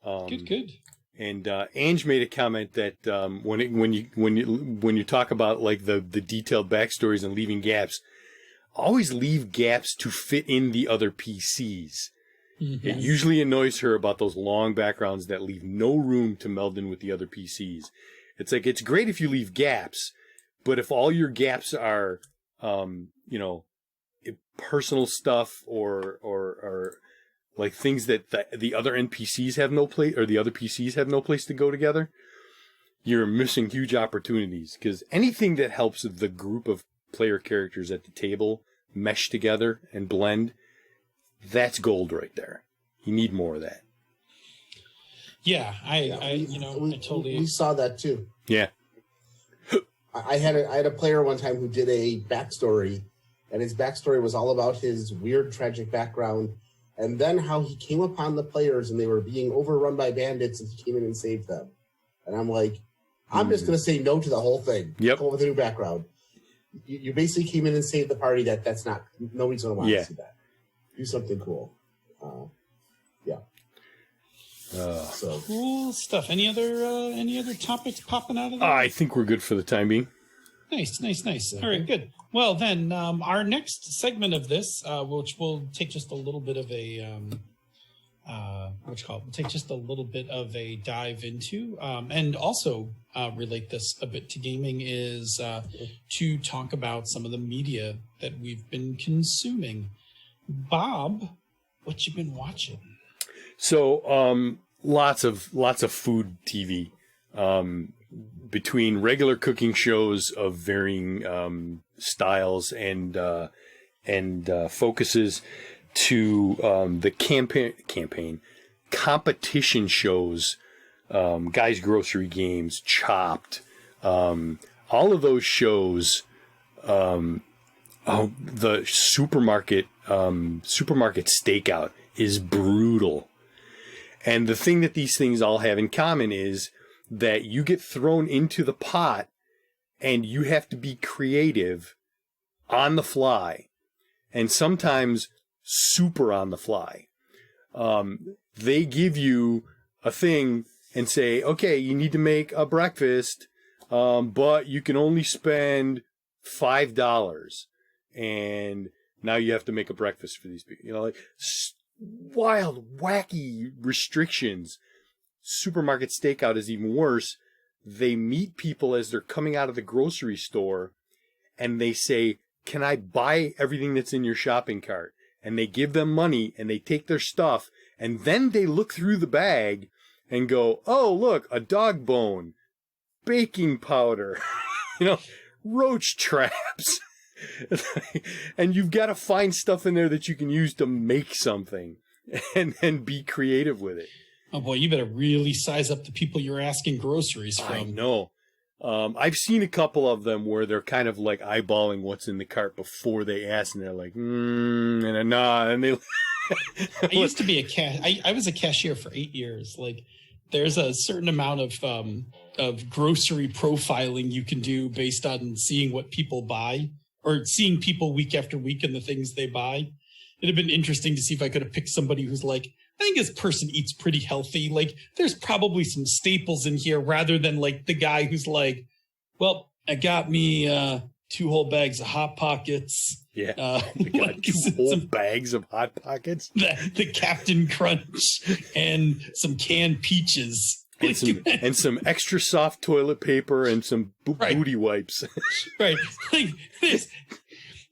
Good. And Ange made a comment that when you talk about like the detailed backstories and leaving gaps, always leave gaps to fit in the other PCs. Mm-hmm. It usually annoys her about those long backgrounds that leave no room to meld in with the other PCs. It's like, it's great if you leave gaps, but if all your gaps are, personal stuff or like things that the other NPCs have no place, or the other PCs have no place to go together, you're missing huge opportunities. Because anything that helps the group of player characters at the table mesh together and blend, that's gold right there. You need more of that. Yeah, I totally. We saw that too. Yeah. I had a player one time who did a backstory, and his backstory was all about his weird, tragic background, and then how he came upon the players and they were being overrun by bandits, and he came in and saved them. And I'm like, I'm just going to say no to the whole thing. Yep. Go with a new background. You basically came in and saved the party. That's not, nobody's going to want to see that. Do something cool. So cool stuff. Any other topics popping out of there? I think we're good for the time being. Nice. All right, good. Well, then our next segment of this, which will take just a little bit of a We'll take just a little bit of a dive into, and also relate this a bit to gaming, is to talk about some of the media that we've been consuming. Bob, what you been watching? So, lots of food TV, between regular cooking shows of varying styles and focuses to the competition shows, Guys Grocery Games, Chopped, all of those shows the supermarket stakeout is brutal. And the thing that these things all have in common is that you get thrown into the pot and you have to be creative on the fly, and sometimes super on the fly. They give you a thing and say, okay, you need to make a breakfast, but you can only spend $5. And now you have to make a breakfast for these people. You know, like wild, wacky restrictions. Supermarket stakeout is even worse. They meet people as they're coming out of the grocery store and they say, can I buy everything that's in your shopping cart? And they give them money and they take their stuff, and then they look through the bag and go, oh, look, a dog bone, baking powder, roach traps. And you've got to find stuff in there that you can use to make something and be creative with it. Oh boy, you better really size up the people you're asking groceries from. I know. I've seen a couple of them where they're kind of like eyeballing what's in the cart before they ask, and they're like, and a nod, and they. I used to be I was a cashier for 8 years. Like, there's a certain amount of grocery profiling you can do based on seeing what people buy, or seeing people week after week and the things they buy. It'd have been interesting to see if I could have picked somebody who's like, I think this person eats pretty healthy. Like, there's probably some staples in here, rather than like the guy who's like, well, I got me 2 whole bags of Hot Pockets. Yeah, I got 2 whole bags of Hot Pockets. The Captain Crunch and some canned peaches. And some extra soft toilet paper and some booty wipes. Right. Like,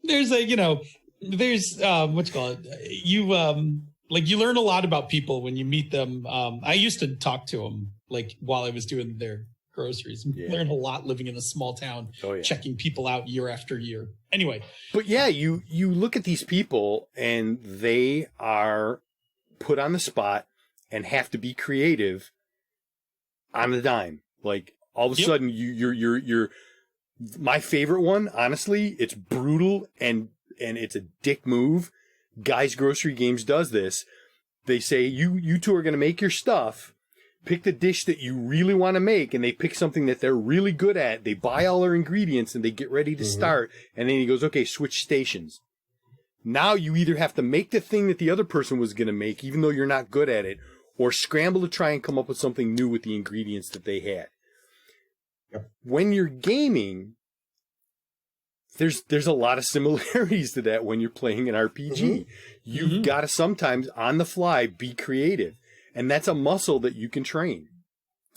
there's a, there's what you call it. You learn a lot about people when you meet them. I used to talk to them like while I was doing their groceries. Yeah. Learned a lot living in a small town, checking people out year after year. Anyway. But yeah, you look at these people and they are put on the spot and have to be creative on the dime. Like, all of a sudden you're my favorite one, honestly, it's brutal and it's a dick move. Guys Grocery Games does this. They say, you two are going to make your stuff, pick the dish that you really want to make, and they pick something that they're really good at. They buy all their ingredients and they get ready to start. And then he goes, okay, switch stations. Now you either have to make the thing that the other person was going to make, even though you're not good at it, or scramble to try and come up with something new with the ingredients that they had. Yep. When you're gaming, there's a lot of similarities to that when you're playing an RPG. You've got to sometimes, on the fly, be creative. And that's a muscle that you can train.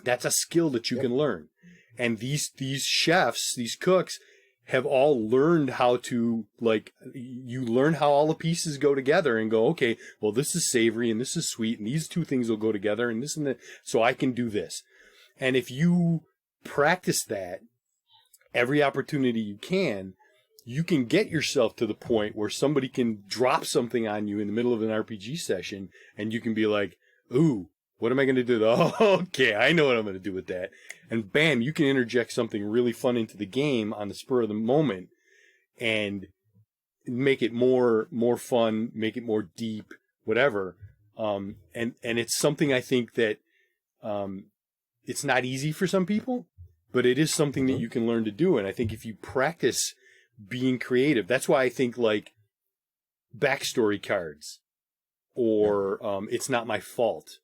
That's a skill that you can learn. And these chefs, these cooks, have all learned how to, like, you learn how all the pieces go together and go, okay, well, this is savory and this is sweet and these two things will go together and this and that, so I can do this. And if you practice that every opportunity you can get yourself to the point where somebody can drop something on you in the middle of an RPG session and you can be like, ooh, what am I going to do? Oh, okay, I know what I'm going to do with that. And bam, you can interject something really fun into the game on the spur of the moment and make it more fun, make it more deep, whatever. And it's something I think that it's not easy for some people, but it is something that you can learn to do. And I think if you practice being creative, that's why I think like backstory cards or It's Not My Fault.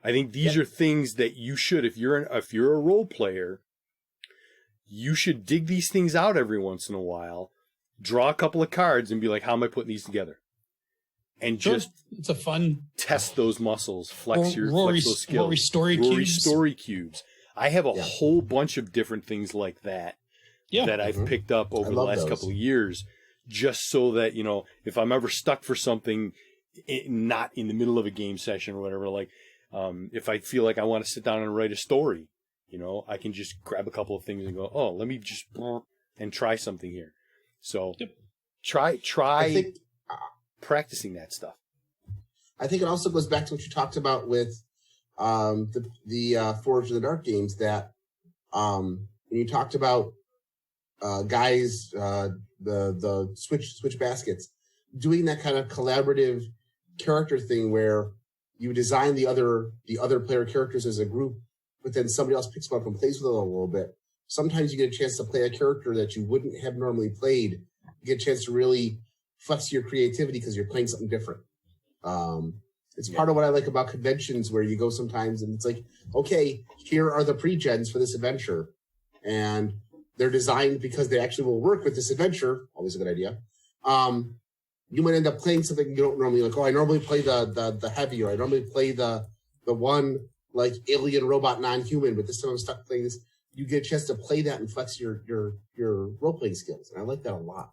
I think these are things that you should, if you're a role player, you should dig these things out every once in a while, draw a couple of cards and be like, how am I putting these together? And just it's a fun test those muscles, flex those skills. Rory story cubes. I have a whole bunch of different things like that that I've picked up over the last couple of years, just so that, if I'm ever stuck for something, not in the middle of a game session or whatever, like, if I feel like I want to sit down and write a story, I can just grab a couple of things and go, oh, let me just and try something here. So try practicing that stuff. I think it also goes back to what you talked about with the Forge in the Dark games, that when you talked about guys, the switch baskets, doing that kind of collaborative character thing where you design the other player characters as a group, but then somebody else picks them up and plays with them a little bit. Sometimes you get a chance to play a character that you wouldn't have normally played. You get a chance to really flex your creativity because you're playing something different. It's part of what I like about conventions where you go sometimes and it's like, okay, here are the pre-gens for this adventure. And they're designed because they actually will work with this adventure. Always a good idea. You might end up playing something you don't normally like. Oh, I normally play the heavy, or I normally play the one like alien robot non-human, but this time I'm stuck playing this. You get a chance to play that and flex your role-playing skills. And I like that a lot.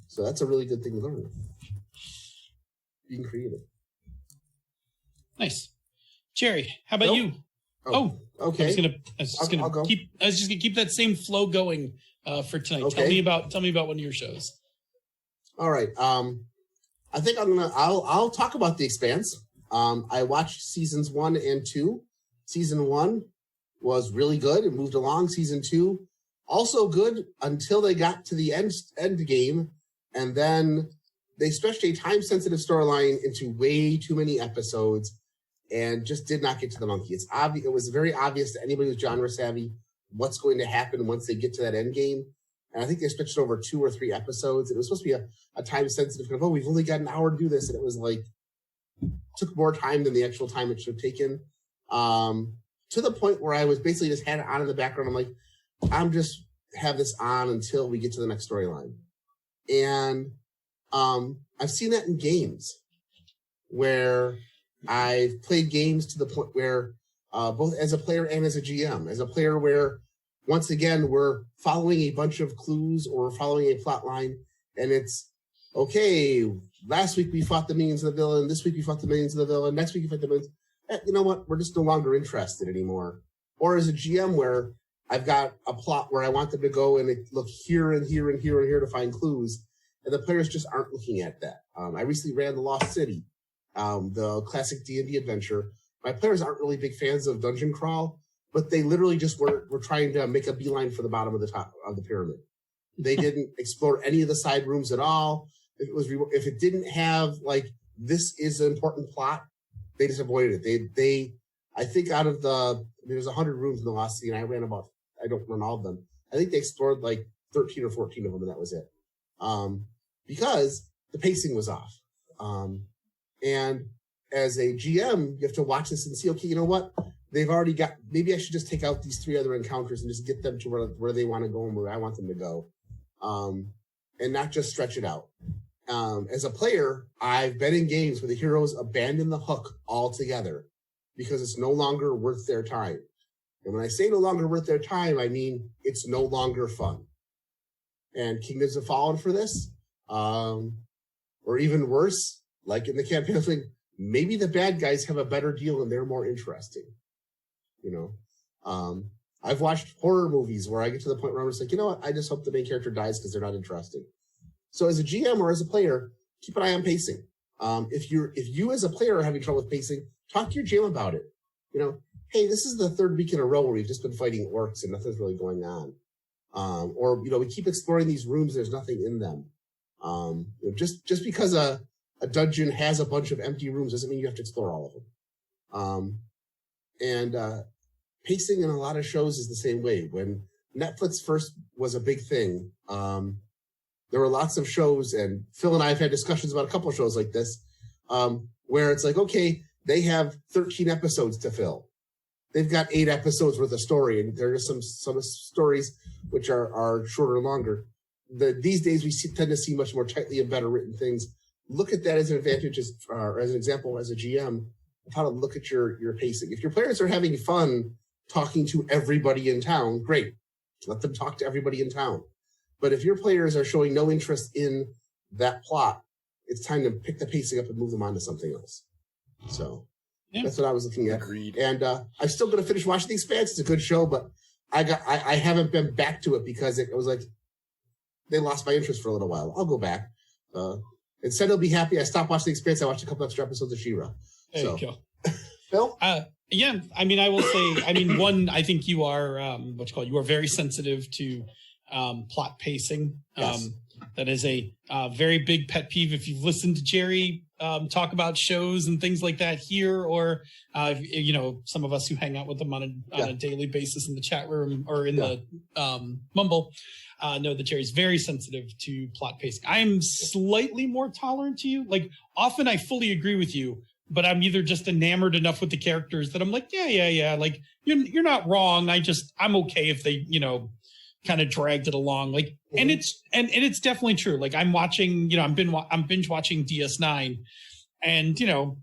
So that's a really good thing to learn. Being creative. Nice. Jerry, how about you? Oh, okay. I was just gonna keep that same flow going for tonight. Okay. Tell me about one of your shows. All right. I think I'll talk about The Expanse. I watched seasons 1 and 2. Season 1 was really good. It moved along. Season 2, also good until they got to the end game. And then they stretched a time-sensitive storyline into way too many episodes and just did not get to the monkey. It's obvious. It was very obvious to anybody who's genre savvy what's going to happen once they get to that end game. And I think they stretched over 2 or 3 episodes. It was supposed to be a time-sensitive kind of, we've only got an hour to do this. And it was like, took more time than the actual time it should have taken. To the point where I was basically just had it on in the background. I'm like, I'm just have this on until we get to the next storyline. And I've seen that in games where I've played games to the point where both as a player and as a GM, as a player where once again, we're following a bunch of clues or following a plot line and it's okay. Last week we fought the minions of the villain. This week we fought the minions of the villain. Next week we fought the minions. You know what? We're just no longer interested anymore. Or as a GM where I've got a plot where I want them to go and look here and here and here and here to find clues. And the players just aren't looking at that. I recently ran The Lost City, the classic D&D adventure. My players aren't really big fans of dungeon crawl, but they literally just were trying to make a beeline for the bottom of the top of the pyramid. They didn't explore any of the side rooms at all. If it didn't have like, this is an important plot, they just avoided it. I think out of there's 100 rooms in The Lost City and I don't run all of them. I think they explored like 13 or 14 of them and that was it. Because the pacing was off. And as a GM, you have to watch this and see, okay, you know what? They've already got, maybe I should just take out these 3 other encounters and just get them to where they want to go and where I want them to go. And not just stretch it out. As a player, I've been in games where the heroes abandon the hook altogether because it's no longer worth their time. And when I say no longer worth their time, I mean it's no longer fun. And Kingdoms have fallen for this. Or even worse, like in the campaign thing, maybe the bad guys have a better deal and they're more interesting. You know, I've watched horror movies where I get to the point where I'm just like, you know what? I just hope the main character dies because they're not interesting. So as a GM or as a player, keep an eye on pacing. If you as a player are having trouble with pacing, talk to your GM about it. You know, hey, this is the 3rd week in a row where we've just been fighting orcs and nothing's really going on. Or, you know, we keep exploring these rooms, there's nothing in them. You know, just because a dungeon has a bunch of empty rooms doesn't mean you have to explore all of them. Pacing in a lot of shows is the same way. When Netflix first was a big thing, there were lots of shows, and Phil and I have had discussions about a couple of shows like this, where it's like, okay, they have 13 episodes to fill. They've got 8 episodes worth of story, and there are some stories which are shorter and longer. These days, we tend to see much more tightly and better written things. Look at that as an advantage, as an example, as a GM, of how to look at your pacing. If your players are having fun talking to everybody in town, great. Let them talk to everybody in town. But if your players are showing no interest in that plot, it's time to pick the pacing up and move them on to something else. So that's what I was looking at. Agreed. And I'm still going to finish watching The Expanse. It's a good show, but I haven't been back to it because it was like they lost my interest for a little while. I'll go back. Instead, I'll be happy I stopped watching The Expanse. I watched a couple extra episodes of She-Ra. There you go. Phil? Yeah, I mean, I will say, one, I think you are, you are very sensitive to plot pacing. Yes. That is a very big pet peeve. If you've listened to Jerry talk about shows and things like that here, or some of us who hang out with them on a daily basis in the chat room or in the Mumble, know that Jerry's very sensitive to plot pacing. I am slightly more tolerant to you. Like, often I fully agree with you, but I'm either just enamored enough with the characters that I'm like, yeah. Like, you're not wrong. I'm okay if they, kind of dragged it along. Like, and it's definitely true. Like, I'm watching, I'm binge watching DS9, and,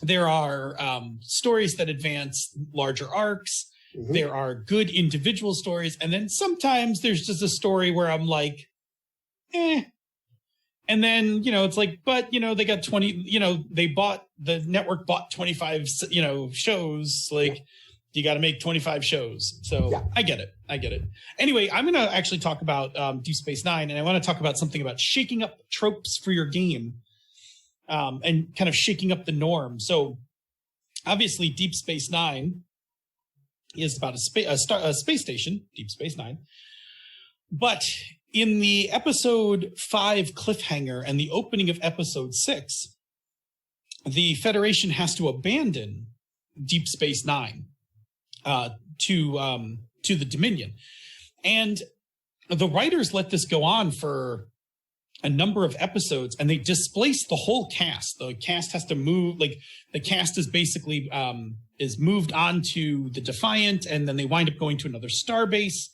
there are stories that advance larger arcs. Mm-hmm. There are good individual stories. And then sometimes there's just a story where I'm like, eh. And then, it's like, but, they got 20, the network bought 25, shows. Like, you got to make 25 shows. So yeah. I get it. Anyway, I'm going to actually talk about Deep Space Nine, and I want to talk about something about shaking up tropes for your game and kind of shaking up the norm. So obviously Deep Space Nine is about a space station, Deep Space Nine. But in the episode 5 cliffhanger and the opening of episode 6, the Federation has to abandon Deep Space Nine to the Dominion. And the writers let this go on for a number of episodes, and they displace the whole cast. The cast has to move, like, the cast is basically is moved on to the Defiant, and then they wind up going to another starbase.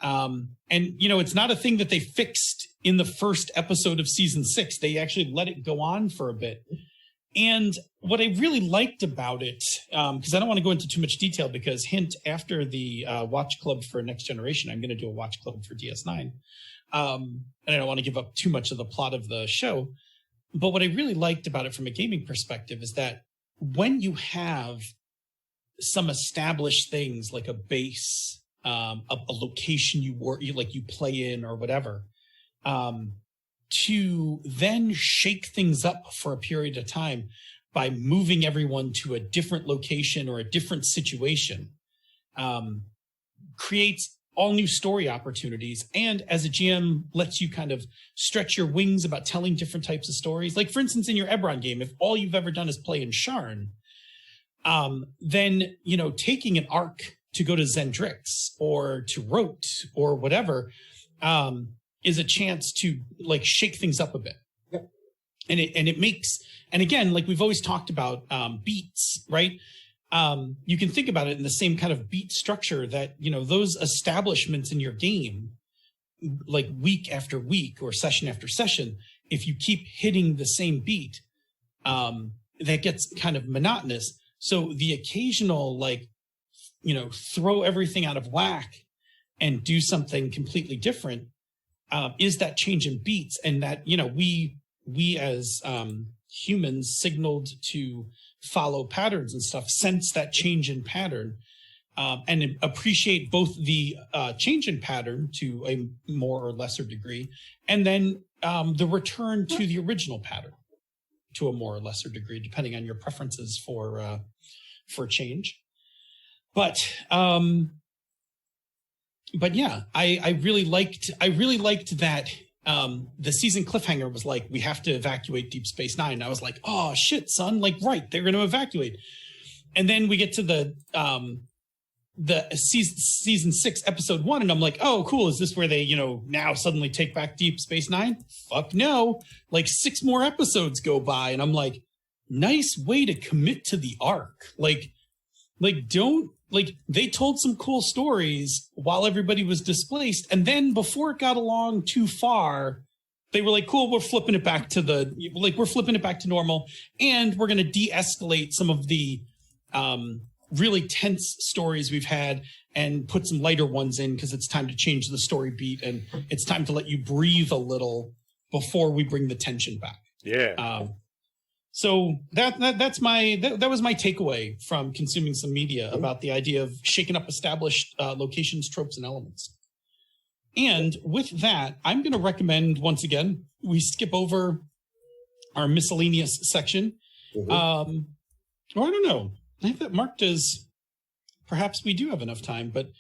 And it's not a thing that they fixed in the first episode of season 6. They actually let it go on for a bit. And what I really liked about it, because I don't want to go into too much detail, because hint, after the Watch Club for Next Generation, I'm going to do a Watch Club for DS9. And I don't want to give up too much of the plot of the show. But what I really liked about it from a gaming perspective is that when you have some established things like a base, a location you play in or whatever, to then shake things up for a period of time by moving everyone to a different location or a different situation, creates all new story opportunities. And as a GM, lets you kind of stretch your wings about telling different types of stories. Like, for instance, in your Ebron game, if all you've ever done is play in Sharn, then, taking an arc to go to Zendrix or to Rote or whatever, is a chance to, like, shake things up a bit. Yep. And it makes, and again, like we've always talked about, beats, right? You can think about it in the same kind of beat structure that, those establishments in your game, like week after week or session after session, if you keep hitting the same beat, that gets kind of monotonous. So the occasional, like, throw everything out of whack and do something completely different, is that change in beats. And that, we as humans signaled to follow patterns and stuff, sense that change in pattern, and appreciate both the change in pattern to a more or lesser degree, and then the return to the original pattern to a more or lesser degree, depending on your preferences for change. But yeah, I really liked that the season cliffhanger was like, we have to evacuate Deep Space Nine. And I was like, oh shit, son, like, right, they're going to evacuate. And then we get to the season 6, episode 1, and I'm like, oh, cool. Is this where they, now suddenly take back Deep Space Nine? Fuck no. Like, 6 more episodes go by, and I'm like, nice way to commit to the arc. Like don't. Like, they told some cool stories while everybody was displaced, and then before it got along too far, they were like, cool, we're flipping it back to normal, and we're going to de-escalate some of the really tense stories we've had and put some lighter ones in, because it's time to change the story beat, and it's time to let you breathe a little before we bring the tension back. Yeah. So that was my takeaway from consuming some media about the idea of shaking up established locations, tropes, and elements. And with that, I'm going to recommend, once again, we skip over our miscellaneous section. Mm-hmm. Or I don't know. I have that marked as perhaps we do have enough time, but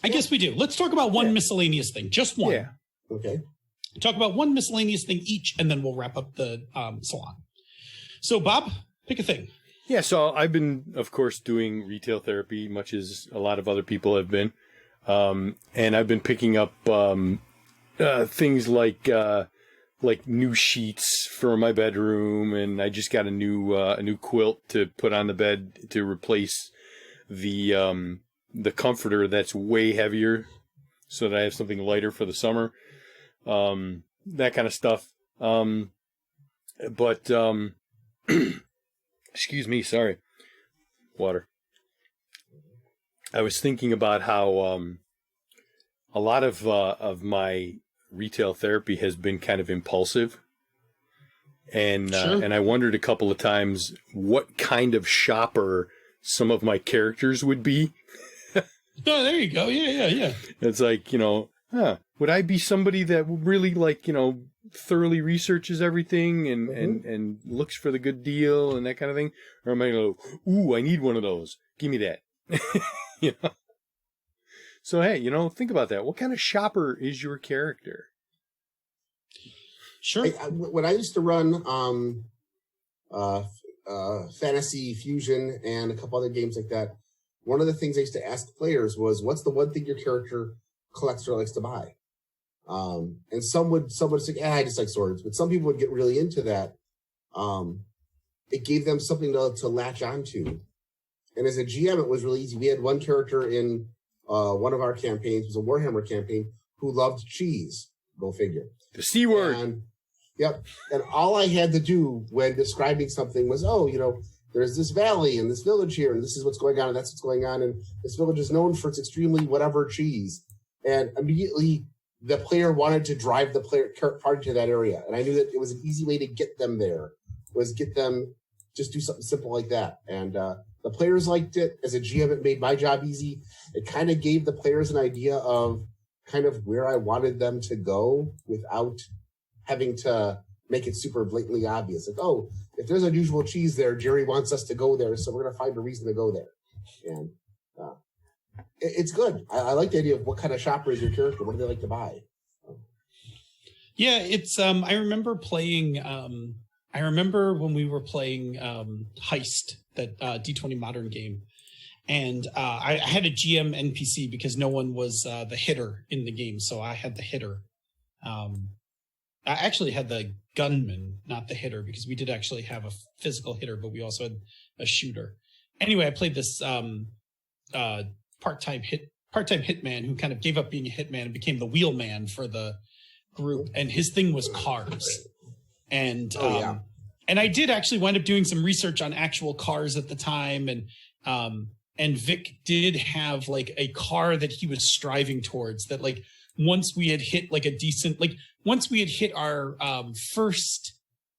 I guess we do. Let's talk about one miscellaneous thing. Just one. Yeah. Okay. Talk about one miscellaneous thing each, and then we'll wrap up the salon. So, Bob, pick a thing. Yeah, so I've been, of course, doing retail therapy, much as a lot of other people have been. And I've been picking up things like new sheets for my bedroom, and I just got a new quilt to put on the bed to replace the comforter that's way heavier, so that I have something lighter for the summer. That kind of stuff. Excuse me, sorry. Water. I was thinking about how a lot of my retail therapy has been kind of impulsive. And Sure. and I wondered a couple of times what kind of shopper some of my characters would be. Oh, there you go. Yeah. It's like, would I be somebody that really thoroughly researches everything and looks for the good deal and that kind of thing? Or am I going to go, ooh, I need one of those. Give me that. So, hey, think about that. What kind of shopper is your character? Sure. When I used to run Fantasy Fusion and a couple other games like that, one of the things I used to ask players was, what's the one thing your character collects or likes to buy? And some would say, I just like swords. But some people would get really into that. It gave them something to latch onto. And as a GM, it was really easy. We had one character in one of our campaigns, it was a Warhammer campaign, who loved cheese. Go figure. The C word. And all I had to do when describing something was, there's this valley and this village here, and this is what's going on, and that's what's going on, and this village is known for its extremely whatever cheese. And immediately the player wanted to drive the party to that area. And I knew that it was an easy way to get them there, was get them, just do something simple like that. And the players liked it. As a GM, it made my job easy. It kind of gave the players an idea of kind of where I wanted them to go without having to make it super blatantly obvious. Like, oh, if there's unusual cheese there, Jerry wants us to go there, so we're going to find a reason to go there. And it's good. I like the idea of what kind of shopper is your character. What do they like to buy? Yeah, it's I remember playing I remember when we were playing Heist, that D20 Modern game. And I had a GM NPC because no one was the hitter in the game, so I had the hitter. I actually had the gunman, not the hitter, because we did actually have a physical hitter, but we also had a shooter. Anyway, I played this part-time hitman who kind of gave up being a hitman and became the wheelman for the group, and his thing was cars. And and I did actually wind up doing some research on actual cars at the time, and Vic did have like a car that he was striving towards, that like once we had hit like a decent, like once we had hit our first,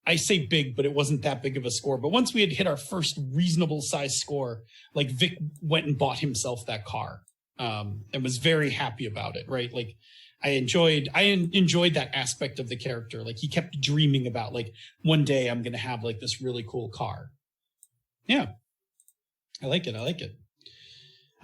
I say big, but it wasn't that big of a score, but once we had hit our first reasonable size score, like Vic went and bought himself that car and was very happy about it, right? Like I enjoyed that aspect of the character. Like he kept dreaming about like, one day I'm going to have like this really cool car. Yeah. I like it.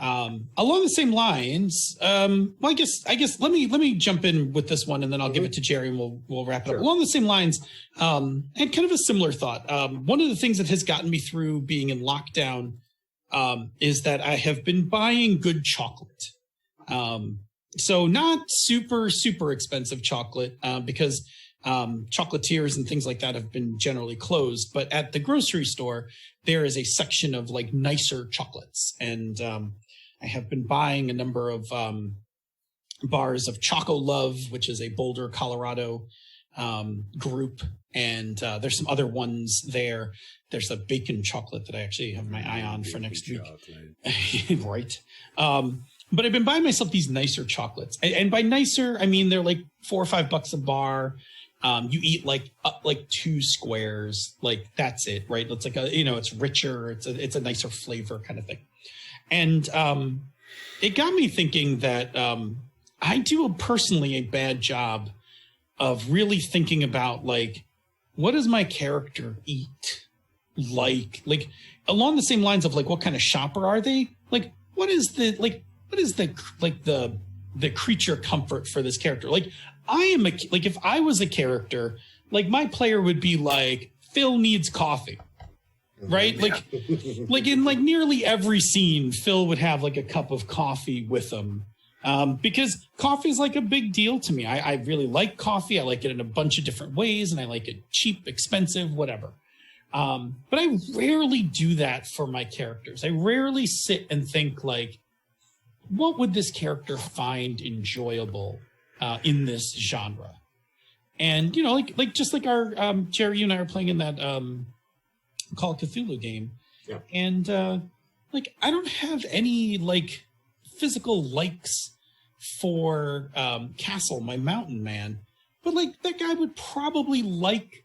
Along the same lines, well, I guess let me jump in with this one, and then I'll give it to Jerry, and we'll wrap it up. Along the same lines, and kind of a similar thought. One of the things that has gotten me through being in lockdown is that I have been buying good chocolate. So not super expensive chocolate because chocolatiers and things like that have been generally closed. But at the grocery store, there is a section of like nicer chocolates, and I have been buying a number of bars of Choco Love, which is a Boulder, Colorado group. And there's some other ones there. There's a bacon chocolate that I actually have my eye on for next week. Right. But I've been buying myself these nicer chocolates. And by nicer, I mean, they're like $4 or $5 a bar. You eat like 2 squares, like that's it, right? It's like it's richer. It's a nicer flavor kind of thing. And it got me thinking that I do personally a bad job of really thinking about like, what does my character eat? Like along the same lines of like, what kind of shopper are they? Like, what is the, like, the creature comfort for this character? Like, if I was a character, like my player would be like, Phil needs coffee, right? Like, like in like nearly every scene, Phil would have like a cup of coffee with him. Because coffee is like a big deal to me. I really like coffee. I like it in a bunch of different ways, and I like it cheap, expensive, whatever. But I rarely do that for my characters. I rarely sit and think like, what would this character find enjoyable in this genre? And, you know, like just like our Jerry, you and I are playing in that Call of Cthulhu game. Yeah. And like, I don't have any like physical likes for Castle, my mountain man, but like that guy would probably like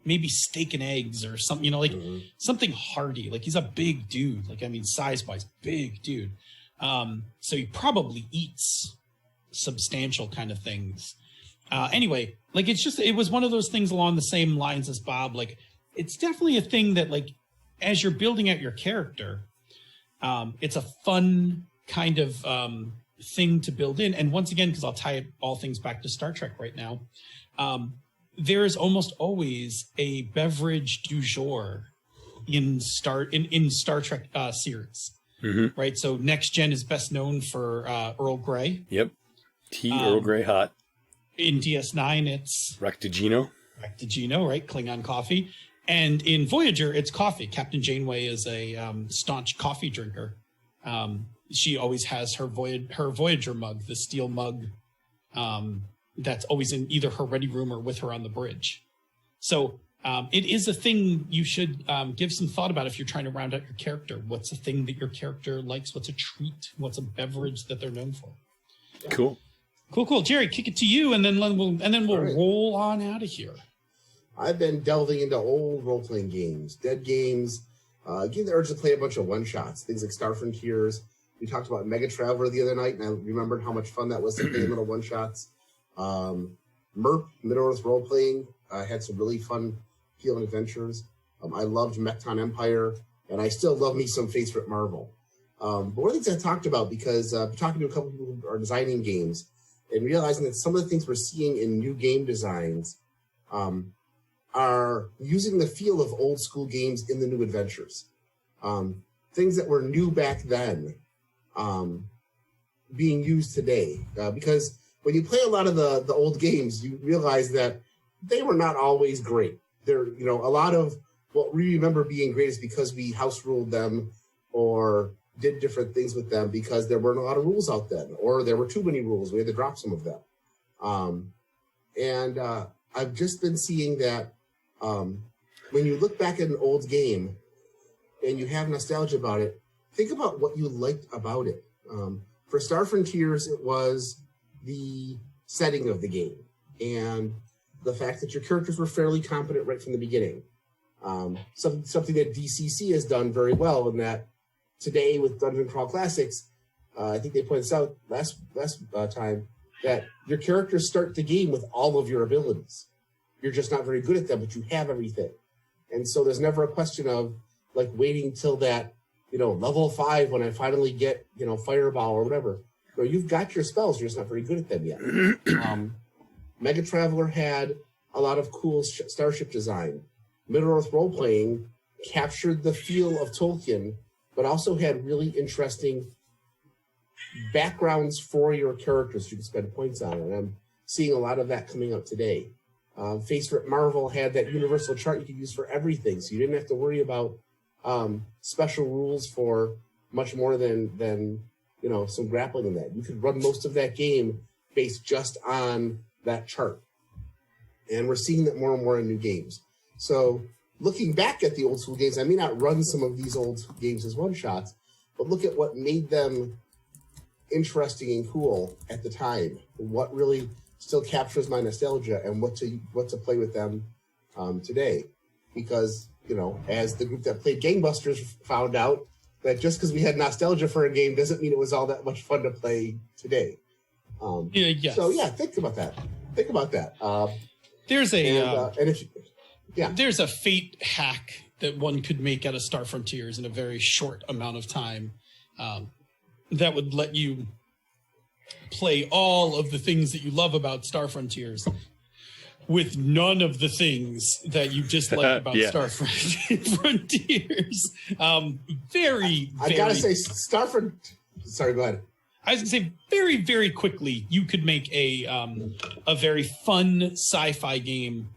maybe steak and eggs or something, you know, like something hearty. Like he's a big dude, like I mean size wise, big dude. So he probably eats substantial kind of things. Anyway, like it was one of those things along the same lines as Bob. Like it's definitely a thing that like as you're building out your character, it's a fun kind of thing to build in. And once again, because I'll tie all things back to Star Trek right now, there is almost always a beverage du jour in Star Trek series. Mm-hmm. Right. So Next Gen is best known for Earl Grey. Yep. Tea Earl Grey hot. In DS9, it's Rectigino, right? Klingon coffee. And in Voyager, it's coffee. Captain Janeway is a staunch coffee drinker. She always has her Voyager mug, the steel mug that's always in either her ready room or with her on the bridge. So it is a thing you should give some thought about if you're trying to round out your character. What's a thing that your character likes? What's a treat? What's a beverage that they're known for? Cool. Cool. Jerry, kick it to you, and then we'll right. roll on out of here. I've been delving into old role-playing games, dead games, getting the urge to play a bunch of one-shots, things like Star Frontiers. We talked about Mega Traveler the other night, and I remembered how much fun that was to play little one-shots. MERP, Middle-earth role-playing, had some really fun Peel adventures. I loved Mechton Empire, and I still love me some Favorite Marvel. But one of the things I talked about, because talking to a couple people who are designing games, and realizing that some of the things we're seeing in new game designs are using the feel of old school games in the new adventures. Things that were new back then being used today. Because when you play a lot of the old games, you realize that they were not always great. They're, you know, a lot of what we remember being great is because we house ruled them or did different things with them because there weren't a lot of rules out then, or there were too many rules. We had to drop some of them. And I've just been seeing that when you look back at an old game and you have nostalgia about it, think about what you liked about it. For Star Frontiers, it was the setting of the game and the fact that your characters were fairly competent right from the beginning. Something that DCC has done very well in that today with Dungeon Crawl Classics, I think they pointed this out last time, that your characters start the game with all of your abilities. You're just not very good at them, but you have everything. And so there's never a question of like waiting till that, you know, level 5 when I finally get, you know, Fireball or whatever. No, you've got your spells, you're just not very good at them yet. Mega Traveler had a lot of cool starship design. Middle-earth role-playing captured the feel of Tolkien, but also had really interesting backgrounds for your characters you can spend points on. And I'm seeing a lot of that coming out today. Favorite Marvel had that universal chart you could use for everything, so you didn't have to worry about special rules for much more than you know, some grappling in that. You could run most of that game based just on that chart. And we're seeing that more and more in new games. So looking back at the old school games, I may not run some of these old games as one-shots, but look at what made them interesting and cool at the time. What really still captures my nostalgia and what to play with them today. Because, you know, as the group that played Gangbusters found out, that just because we had nostalgia for a game doesn't mean it was all that much fun to play today. Yes. So yeah, think about that. There's a There's a fate hack that one could make out of Star Frontiers in a very short amount of time. that would let you play all of the things that you love about Star Frontiers with none of the things that you dislike about Star Frontiers. Very, I gotta say, Sorry, go ahead. I was gonna say, very, very quickly, you could make a very fun sci-fi game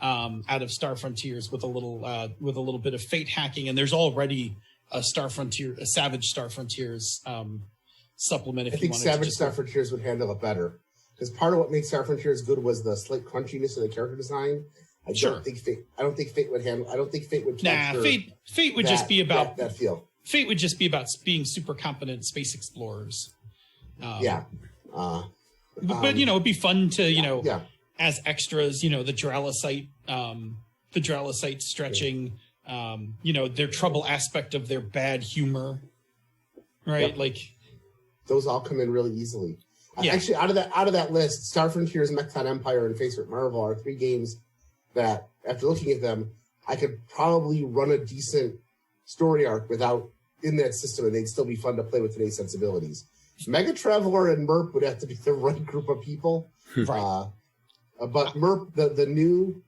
out of Star Frontiers with a little bit of fate hacking, and there's already a Savage Star Frontiers supplement. I think Savage Star Frontiers would handle it better, because part of what makes Star Frontiers good was the slight crunchiness of the character design. I don't think Fate would handle. I don't think Fate would capture. Fate would just be about that feel. Fate would just be about being super competent space explorers. But it'd be fun to as extras. The Drallicite stretching. Their trouble aspect of their bad humor, right? Yep. Like those all come in really easily. Yeah. Actually, out of that list, Star Frontiers, Mechton Empire, and Face Rip Marvel are 3 games that, after looking at them, I could probably run a decent story arc without in that system, and they'd still be fun to play with today's sensibilities. Mega Traveler and Merp would have to be the right group of people. But Merp, the new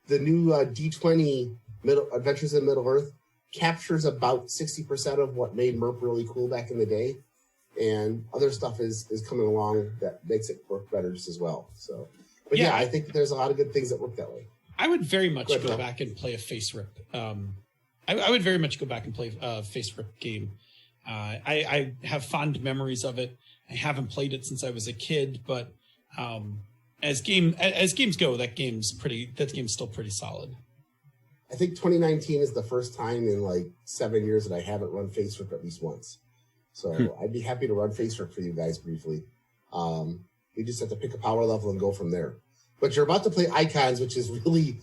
D20 Adventures in Middle Earth captures about 60% of what made Merp really cool back in the day, and other stuff is coming along that makes it work better just as well. So, but yeah, I think there's a lot of good things that work that way. I would very much go back and play a Face Rip. I would very much go back and play a Face Rip game. I have fond memories of it. I haven't played it since I was a kid, but as games go, that game's still pretty solid. I think 2019 is the first time in like 7 years that I haven't run Face Rip at least once. So I'd be happy to run Face Rip for you guys briefly. You just have to pick a power level and go from there. But you're about to play Icons, which is really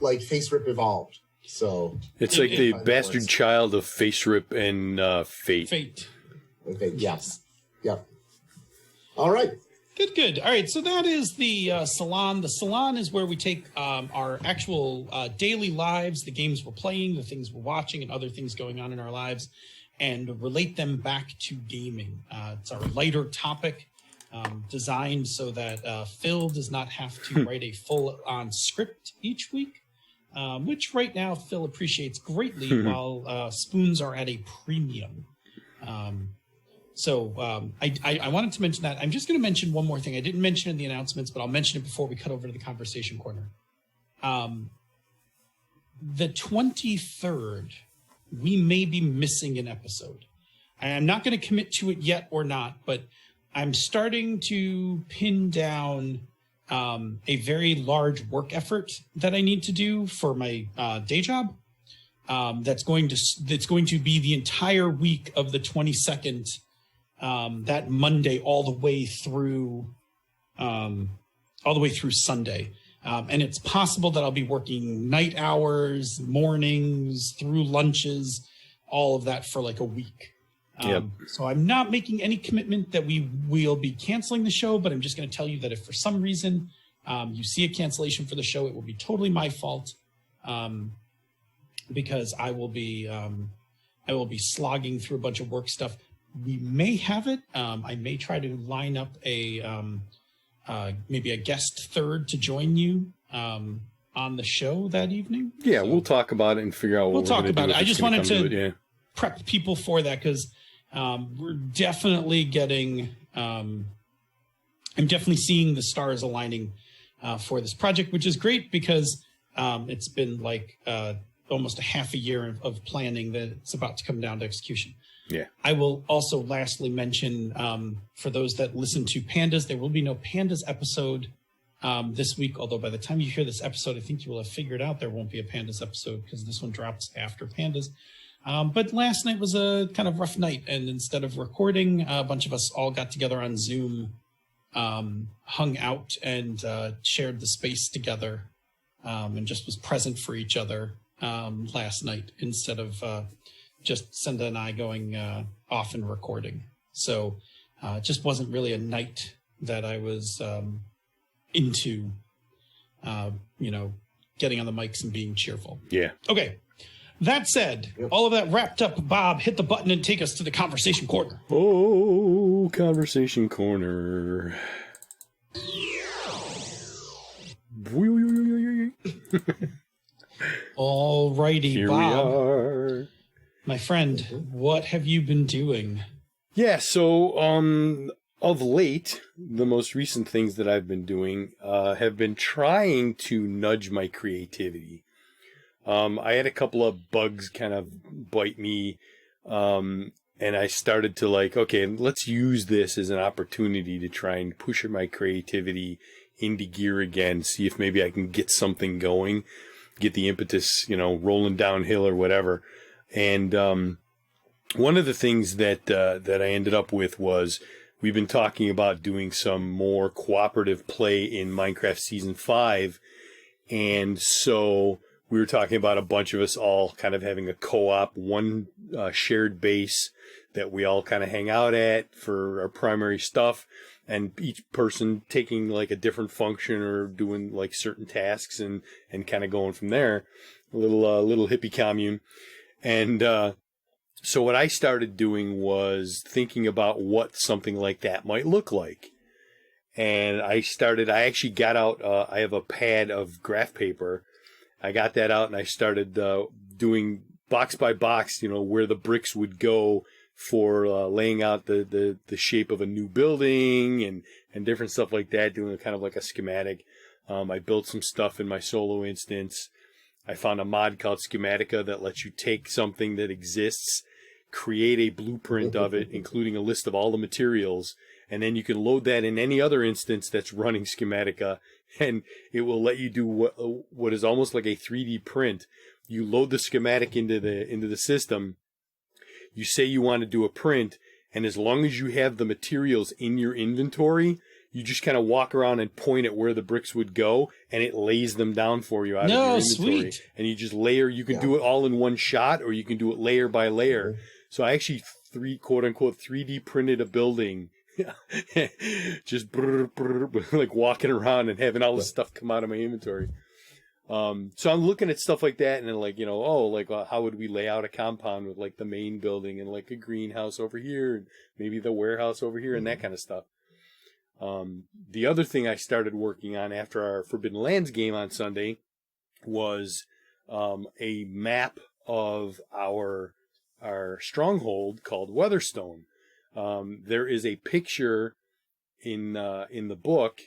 like Face Rip evolved. So it's like the bastard child of Face Rip and Fate. Yes. Yep. All right. Good. All right, so that is the Salon. The Salon is where we take our actual daily lives, the games we're playing, the things we're watching, and other things going on in our lives, and relate them back to gaming. It's our lighter topic, designed so that Phil does not have to write a full-on script each week, which right now Phil appreciates greatly while spoons are at a premium. So I wanted to mention that. I'm just going to mention one more thing. I didn't mention it in the announcements, but I'll mention it before we cut over to the conversation corner. The 23rd, we may be missing an episode. I'm not going to commit to it yet or not, but I'm starting to pin down a very large work effort that I need to do for my day job. That's going to be the entire week of the 22nd. That Monday all the way through Sunday. And it's possible that I'll be working night hours, mornings, through lunches, all of that for like a week. So I'm not making any commitment that we will be canceling the show, but I'm just going to tell you that if for some reason you see a cancellation for the show, it will be totally my fault, because I will be slogging through a bunch of work stuff. We may have it. I may try to line up maybe a guest third to join you on the show that evening. Yeah, so we'll talk about it and figure out what we're going to do. I just wanted to prep people for that, because we're definitely getting. I'm definitely seeing the stars aligning for this project, which is great, because it's been like almost a half a year of planning that it's about to come down to execution. Yeah. I will also lastly mention, for those that listen to Pandas, there will be no Pandas episode this week, although by the time you hear this episode, I think you will have figured out there won't be a Pandas episode, because this one drops after Pandas. But last night was a kind of rough night, and instead of recording, a bunch of us all got together on Zoom, hung out, and shared the space together, and just was present for each other last night, instead of just Senda and I going off and recording. So it just wasn't really a night that I was into, getting on the mics and being cheerful. Yeah. Okay. That said, all of that wrapped up, Bob, hit the button and take us to the conversation corner. Oh, conversation corner. All righty, Here Bob. we are. My friend, what have you been doing? Yeah, so of late, the most recent things that I've been doing have been trying to nudge my creativity. I had a couple of bugs kind of bite me, and I started to okay, let's use this as an opportunity to try and push my creativity into gear again, see if maybe I can get something going, get the impetus, rolling downhill or whatever. And one of the things that I ended up with was we've been talking about doing some more cooperative play in Minecraft Season 5, and so we were talking about a bunch of us all kind of having a co-op, one shared base that we all kind of hang out at for our primary stuff, and each person taking a different function or doing certain tasks and kind of going from there. A little hippie commune. And so what I started doing was thinking about what something like that might look like. And I actually got out, I have a pad of graph paper. I got that out and I started doing box by box, where the bricks would go for laying out the shape of a new building and different stuff like that, doing kind of like a schematic. I built some stuff in my solo instance. I found a mod called Schematica that lets you take something that exists, create a blueprint of it, including a list of all the materials, and then you can load that in any other instance that's running Schematica, and it will let you do what is almost like a 3D print. You load the schematic into the system. You say you want to do a print, and as long as you have the materials in your inventory, you just kind of walk around and point at where the bricks would go, and it lays them down for you out of your inventory. Sweet. And you just layer. You can do it all in one shot, or you can do it layer by layer. Mm-hmm. So I actually quote unquote 3D printed a building, just walking around and having all this stuff come out of my inventory. So I'm looking at stuff like that, and then how would we lay out a compound with the main building and a greenhouse over here, and maybe the warehouse over here, and that kind of stuff. The other thing I started working on after our Forbidden Lands game on Sunday was a map of our stronghold called Weatherstone. There is a picture in the book.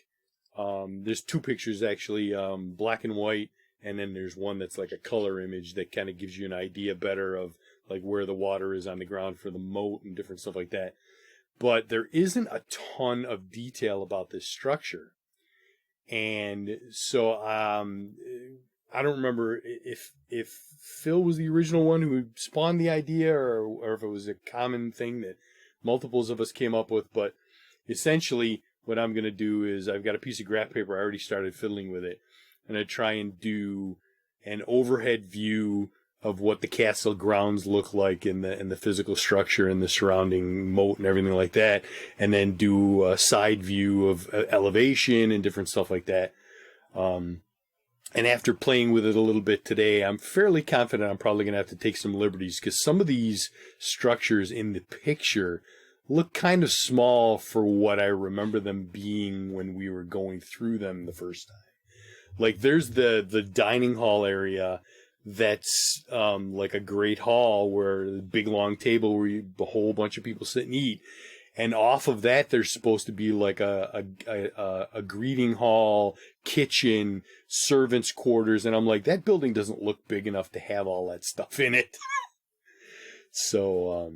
There's two pictures actually, black and white, and then there's one that's like a color image that kind of gives you an idea better of where the water is on the ground for the moat and different stuff like that. But there isn't a ton of detail about this structure. And so I don't remember if Phil was the original one who spawned the idea or if it was a common thing that multiples of us came up with. But essentially what I'm going to do is I've got a piece of graph paper. I already started fiddling with it. And I try and do an overhead view of what the castle grounds look like in the physical structure and the surrounding moat and everything like that. And then do a side view of elevation and different stuff like that. And after playing with it a little bit today, I'm fairly confident I'm probably going to have to take some liberties because some of these structures in the picture look kind of small for what I remember them being when we were going through them the first time. There's the dining hall area that's like a great hall where the big long table where a whole bunch of people sit and eat. And off of that, there's supposed to be like a greeting hall, kitchen, servants' quarters. And I'm like, that building doesn't look big enough to have all that stuff in it. So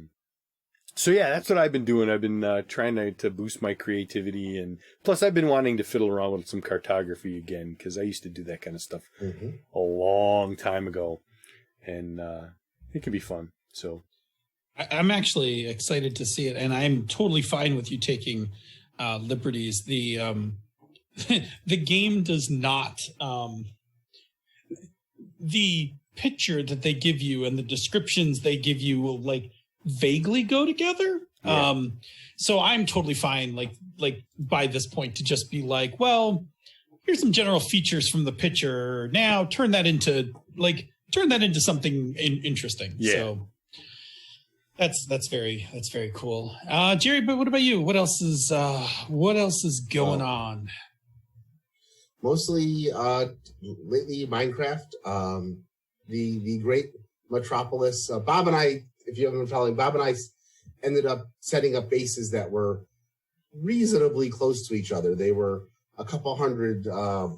yeah, that's what I've been doing. I've been trying to boost my creativity. And plus, I've been wanting to fiddle around with some cartography again, because I used to do that kind of stuff a long time ago. And it can be fun. So I'm actually excited to see it, and I'm totally fine with you taking liberties. The the game does not. The picture that they give you and the descriptions they give you will vaguely go together. Yeah. So I'm totally fine. By this point to just be well, here's some general features from the picture. Now turn that into turn that into something interesting. Yeah. So that's very cool. Jerry, but what about you? What else is going on? Mostly lately Minecraft. The great metropolis. Bob and I, if you haven't been following, Bob and I ended up setting up bases that were reasonably close to each other. They were a couple hundred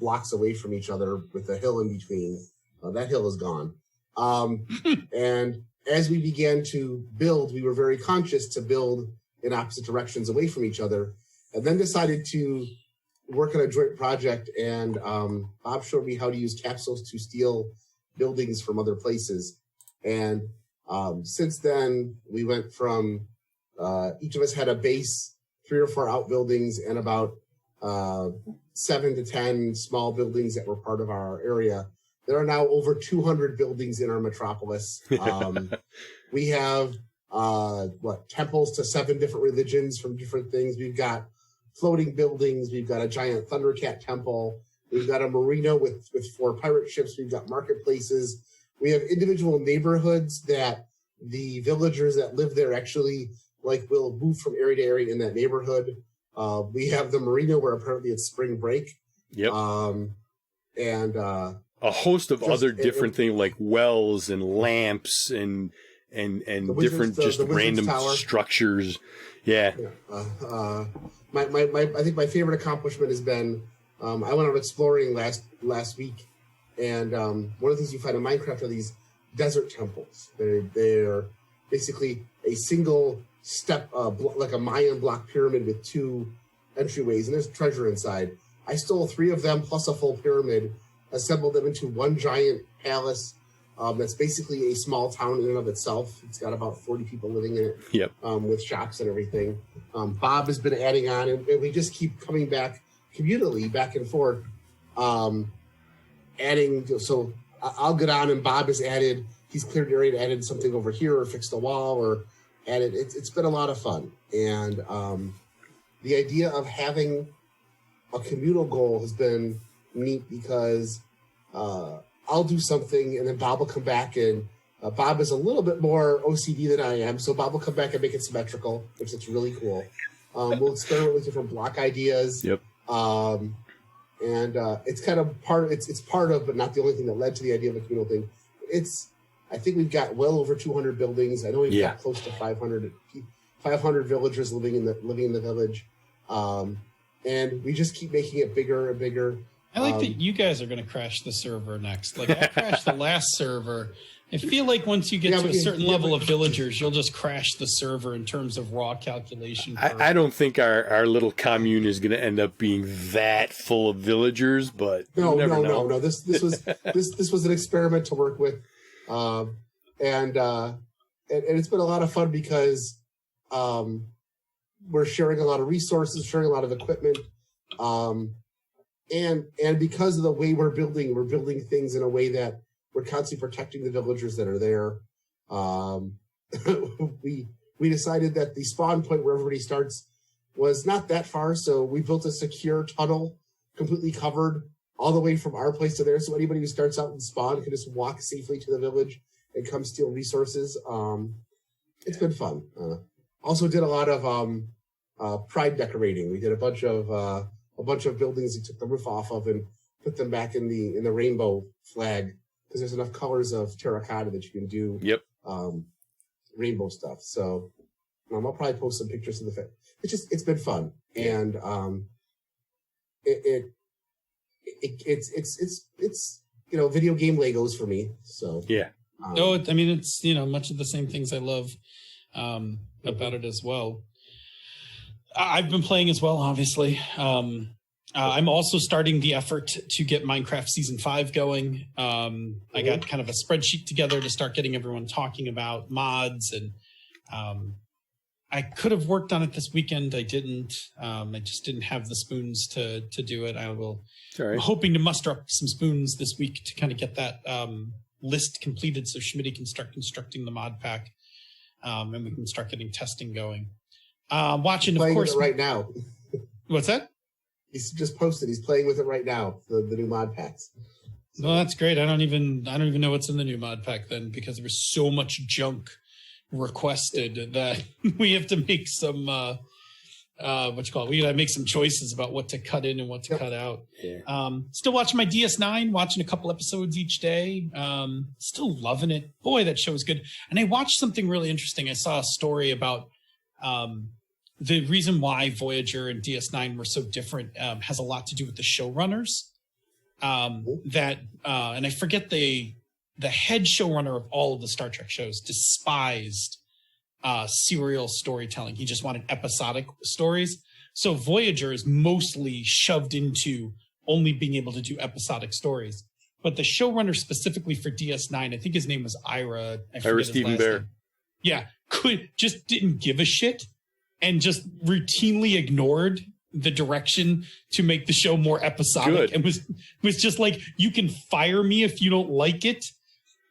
blocks away from each other with a hill in between. That hill is gone. And as we began to build, we were very conscious to build in opposite directions away from each other, and then decided to work on a joint project. And Bob showed me how to use capsules to steal buildings from other places. And since then, we went from each of us had a base, 3 or 4 outbuildings, and about 7 to 10 small buildings that were part of our area. There are now over 200 buildings in our metropolis. We have temples to 7 different religions from different things. We've got floating buildings. We've got a giant Thundercat temple. We've got a marina with 4 pirate ships. We've got marketplaces. We have individual neighborhoods that the villagers that live there actually will move from area to area in that neighborhood. We have the marina where apparently it's spring break. Yep. And a host of other different things like wells and lamps and different just random structures. Yeah. I think my favorite accomplishment has been I went out exploring last week, and one of the things you find in Minecraft are these desert temples. They're basically a single step, like a Mayan block pyramid with 2 entryways, and there's treasure inside. I stole 3 of them plus a full pyramid, assembled them into one giant palace that's basically a small town in and of itself. It's got about 40 people living in it. Yep. With shops and everything. Bob has been adding on, and we just keep coming back communally, back and forth, adding. So I'll get on, and Bob has added. He's cleared the area and added something over here, or fixed a wall, or added. It's been a lot of fun, and the idea of having a communal goal has been neat because I'll do something and then Bob will come back, and Bob is a little bit more OCD than I am, so Bob will come back and make it symmetrical, which is really cool. We'll experiment with different block ideas. Yep. And it's kind of it's part of, but not the only thing that led to the idea of a communal thing. I think we've got well over 200 buildings. I know we've got close to 500 villagers living in the village. And we just keep making it bigger and bigger. I like that you guys are going to crash the server next. Like, I crashed the last server. I feel like once you get to a certain level of villagers, you'll just crash the server in terms of raw calculation. I don't think our little commune is going to end up being that full of villagers, but no. This was an experiment to work with, and it's been a lot of fun because we're sharing a lot of resources, sharing a lot of equipment. And because of the way we're building things in a way that we're constantly protecting the villagers that are there. We decided that the spawn point where everybody starts was not that far, so we built a secure tunnel completely covered all the way from our place to there, so anybody who starts out in spawn can just walk safely to the village and come steal resources. It's been fun. Also did a lot of pride decorating. We did a bunch of buildings we took the roof off of and put them back in the rainbow flag, because there's enough colors of terracotta that you can do rainbow stuff. So I'll probably post some pictures of the fact. It's been fun, and it's video game Legos for me. So yeah. I mean, it's much of the same things I love about it as well. I've been playing as well, obviously. I'm also starting the effort to get Minecraft Season 5 going. I got kind of a spreadsheet together to start getting everyone talking about mods, and I could have worked on it this weekend. I didn't. I just didn't have the spoons to do it. I'm hoping to muster up some spoons this week to kind of get that list completed so Schmitty can start constructing the mod pack, and we can start getting testing going. Watching, of course, right now. What's that? He's just posted. He's playing with it right now. The new mod packs. No, that's great. I don't even know what's in the new mod pack then, because there was so much junk requested that we have to make some we gotta make some choices about what to cut in and what to cut out. Yeah. Still watching my DS9, watching a couple episodes each day. Still loving it. Boy, that show is good. And I watched something really interesting. I saw a story about the reason why Voyager and DS9 were so different has a lot to do with the showrunners. And I forget the head showrunner of all of the Star Trek shows despised serial storytelling. He just wanted episodic stories. So Voyager is mostly shoved into only being able to do episodic stories. But the showrunner specifically for DS9, I think his name was Ira. Ira Stephen Bear. Yeah, just didn't give a shit and just routinely ignored the direction to make the show more episodic. And was just like, you can fire me if you don't like it.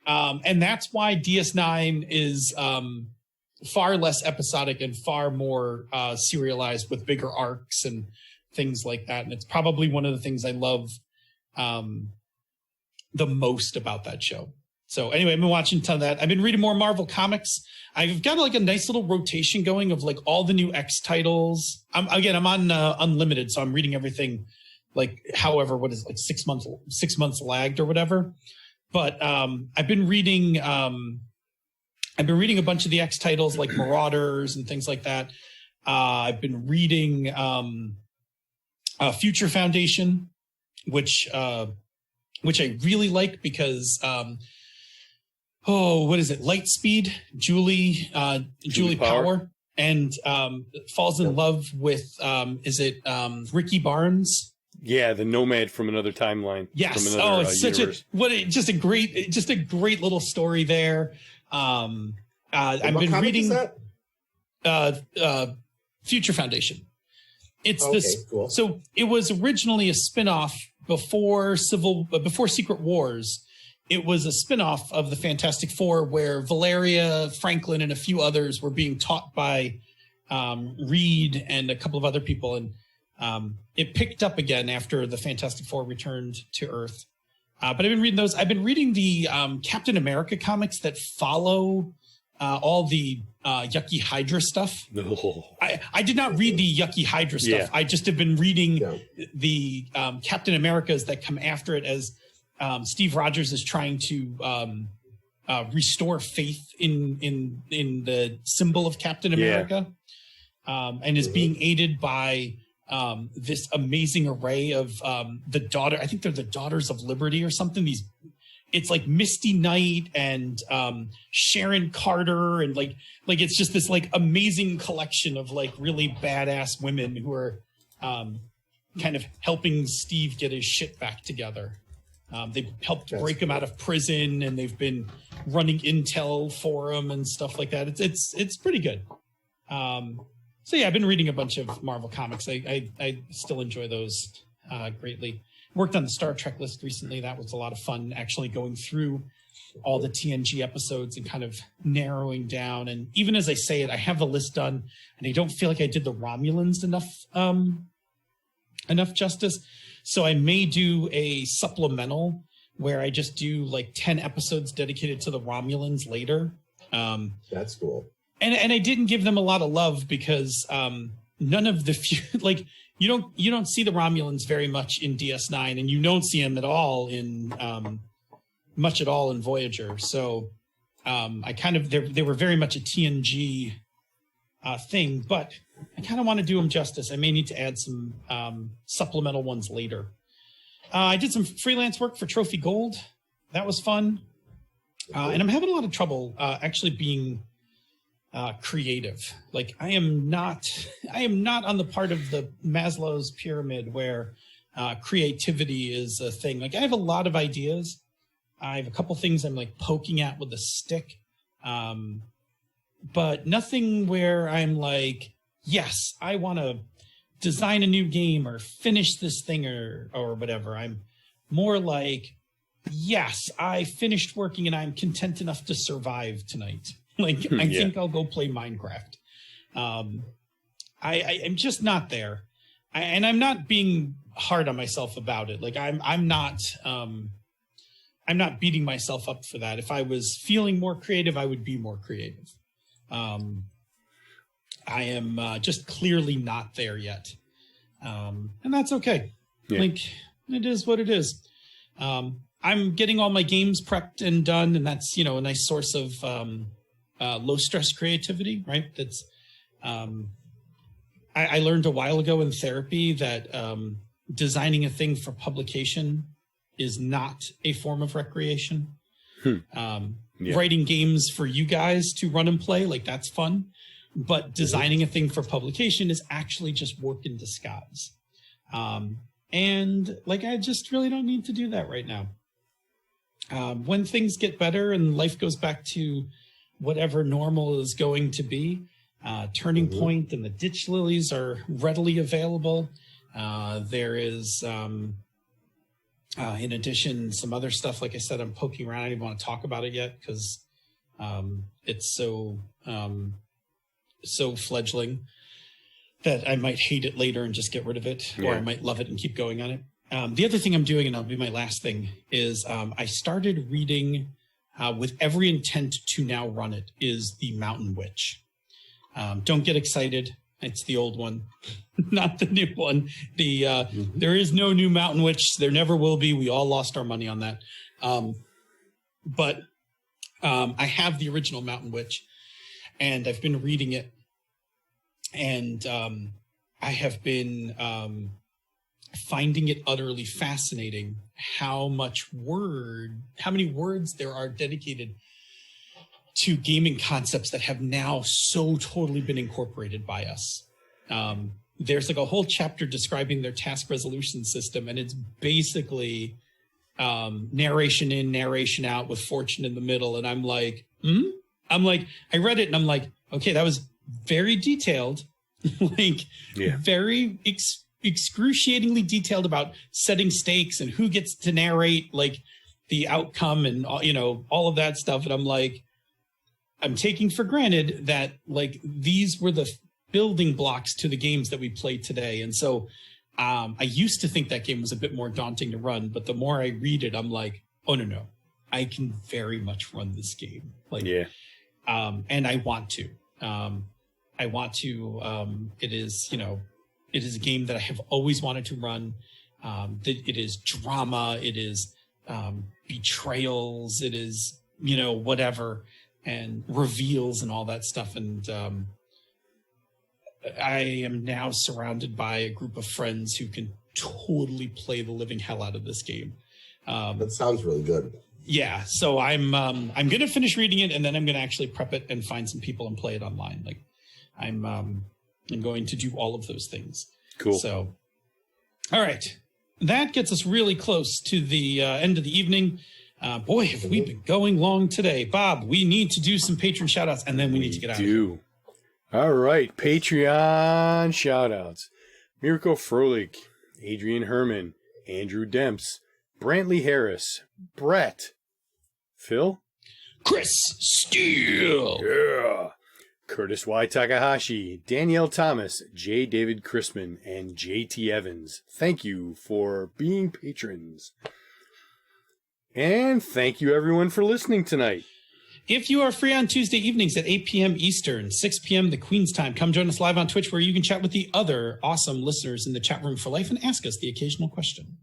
And that's why DS9 is far less episodic and far more serialized with bigger arcs and things like that. And it's probably one of the things I love the most about that show. So anyway, I've been watching a ton of that. I've been reading more Marvel comics. I've got like a nice little rotation going of like all the new X titles. I'm on Unlimited, so I'm reading everything like however, what is it, like 6 months lagged or whatever. But I've been reading a bunch of the X titles like Marauders and things like that. I've been reading Future Foundation, which I really like because what is it? Lightspeed, Julie Power, and falls in love with Ricky Barnes? Yeah, the nomad from another timeline. Yes. From another, it's such universe. just a great little story there. I've been reading Future Foundation. It's cool. So it was originally a spinoff before Secret Wars. It was a spinoff of the Fantastic Four where Valeria, Franklin, and a few others were being taught by Reed and a couple of other people. And it picked up again after the Fantastic Four returned to Earth. But I've been reading those. I've been reading the Captain America comics that follow all the Yucky Hydra stuff. No. I did not read the Yucky Hydra stuff. Yeah. I just have been reading the Captain Americas that come after it as Steve Rogers is trying to restore faith in the symbol of Captain America, and is being aided by this amazing array of the daughter. I think they're the Daughters of Liberty or something. It's like Misty Knight and Sharon Carter, and like it's just this like amazing collection of like really badass women who are kind of helping Steve get his shit back together. They've helped break him out of prison, and they've been running intel for him and stuff like that. It's pretty good. So yeah, I've been reading a bunch of Marvel comics. I still enjoy those greatly. Worked on the Star Trek list recently. That was a lot of fun, actually going through all the TNG episodes and kind of narrowing down. And even as I say it, I have the list done, and I don't feel like I did the Romulans enough justice. So I may do a supplemental where I just do like 10 episodes dedicated to the Romulans later. That's cool. And I didn't give them a lot of love because none of the like you don't see the Romulans very much in DS9, and you don't see them at all in much at all in Voyager. So I kind of they were very much a TNG thing, but I kind of want to do them justice. I may need to add some supplemental ones later. I did some freelance work for Trophy Gold. That was fun. And I'm having a lot of trouble actually being creative. Like I am not on the part of the Maslow's pyramid where creativity is a thing. Like I have a lot of ideas. I have a couple things I'm like poking at with a stick. But nothing where I'm like, yes, I want to design a new game or finish this thing or whatever. I'm more like, yes, I finished working and I'm content enough to survive tonight. Like, I think I'll go play Minecraft. I'm just not there. And I'm not being hard on myself about it. Like I'm not I'm not beating myself up for that. If I was feeling more creative, I would be more creative. I am just clearly not there yet. And that's okay. Yeah. Like, it is what it is. I'm getting all my games prepped and done, and that's, a nice source of low stress creativity, right? That's I learned a while ago in therapy that designing a thing for publication is not a form of recreation. Writing games for you guys to run and play, like, that's fun. But designing a thing for publication is actually just work in disguise. And like, I just really don't need to do that right now. When things get better and life goes back to whatever normal is going to be, Turning Point and the Ditch Lilies are readily available. There is, in addition, some other stuff. Like I said, I'm poking around. I don't even want to talk about it yet because it's so fledgling that I might hate it later and just get rid of it, or I might love it and keep going on it. The other thing I'm doing, and that'll be my last thing, is I started reading with every intent to now run it, is The Mountain Witch. Don't get excited. It's the old one, not the new one. There is no new Mountain Witch. There never will be. We all lost our money on that. But I have the original Mountain Witch, and I've been reading it. And I have been finding it utterly fascinating how many words there are dedicated to gaming concepts that have now so totally been incorporated by us. There's like a whole chapter describing their task resolution system, and it's basically narration in, narration out with fortune in the middle. And I'm like, I read it and I'm like, okay, that was very detailed, very excruciatingly detailed about setting stakes and who gets to narrate like the outcome and all of that stuff. And I'm like, I'm taking for granted that like these were the building blocks to the games that we play today. And so I used to think that game was a bit more daunting to run, but the more I read it, I'm like, oh no, I can very much run this game. And I want to. It is a game that I have always wanted to run. It is drama. It is betrayals. It is, whatever, and reveals and all that stuff. And I am now surrounded by a group of friends who can totally play the living hell out of this game. That sounds really good. Yeah, so I'm going to finish reading it, and then I'm going to actually prep it and find some people and play it online. Like, I'm going to do all of those things. Cool. So, all right, that gets us really close to the end of the evening. Boy, have we been going long today, Bob. We need to do some patron shout-outs, and then we need to get out of here. All right, Patreon shout-outs. Mirko Froelich, Adrian Herman, Andrew Demps, Brantley Harris, Brett, Phil, Chris Steele, yeah, Curtis Y. Takahashi, Danielle Thomas, J. David Chrisman, and J.T. Evans. Thank you for being patrons. And thank you, everyone, for listening tonight. If you are free on Tuesday evenings at 8 p.m. Eastern, 6 p.m. the Queen's time, come join us live on Twitch, where you can chat with the other awesome listeners in the chat room for life and ask us the occasional question.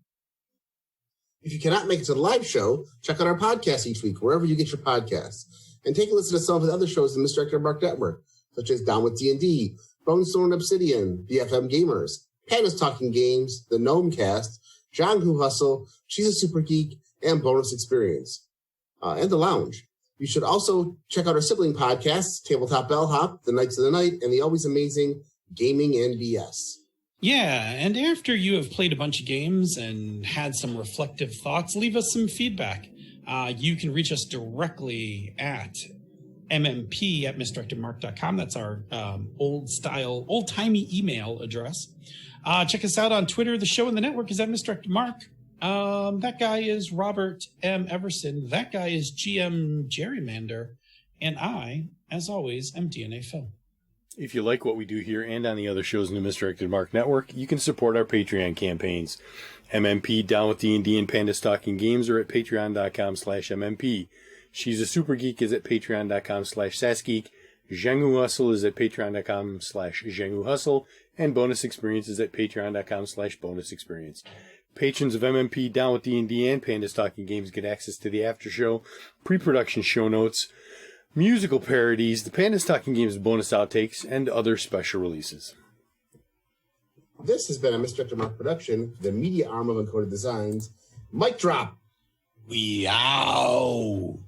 If you cannot make it to the live show, check out our podcast each week, wherever you get your podcasts. And take a listen to some of the other shows in the Misdirected Mark Network, such as Down with D&D, Bone Storm Obsidian, BFM Gamers, Panda's Talking Games, The Gnome Cast, John Who Hustle, She's a Super Geek, and Bonus Experience, and The Lounge. You should also check out our sibling podcasts, Tabletop Bellhop, The Knights of the Night, and the always amazing Gaming and BS. Yeah, and after you have played a bunch of games and had some reflective thoughts, leave us some feedback. You can reach us directly at mmp@misdirectedmark.com. That's our old-timey email address. Check us out on Twitter. The show and the network is at Misdirected Mark. That guy is Robert M. Everson. That guy is GM Gerrymander. And I, as always, am DNA Phil. If you like what we do here and on the other shows in the Misdirected Mark Network, you can support our Patreon campaigns. MMP Down with D&D and Panda Talking Games are at patreon.com/MMP. She's a Super Geek is at patreon.com/SassGeek. Zhenghu Hustle is at patreon.com/Zhenghu Hustle. And Bonus Experience is at patreon.com/Bonus Experience. Patrons of MMP Down with D&D and Panda Talking Games get access to the after show, pre-production show notes, musical parodies, the Panda Talking Games bonus outtakes, and other special releases. This has been a Misdirected Mark production, the media arm of Encoded Designs. Mic drop! We out.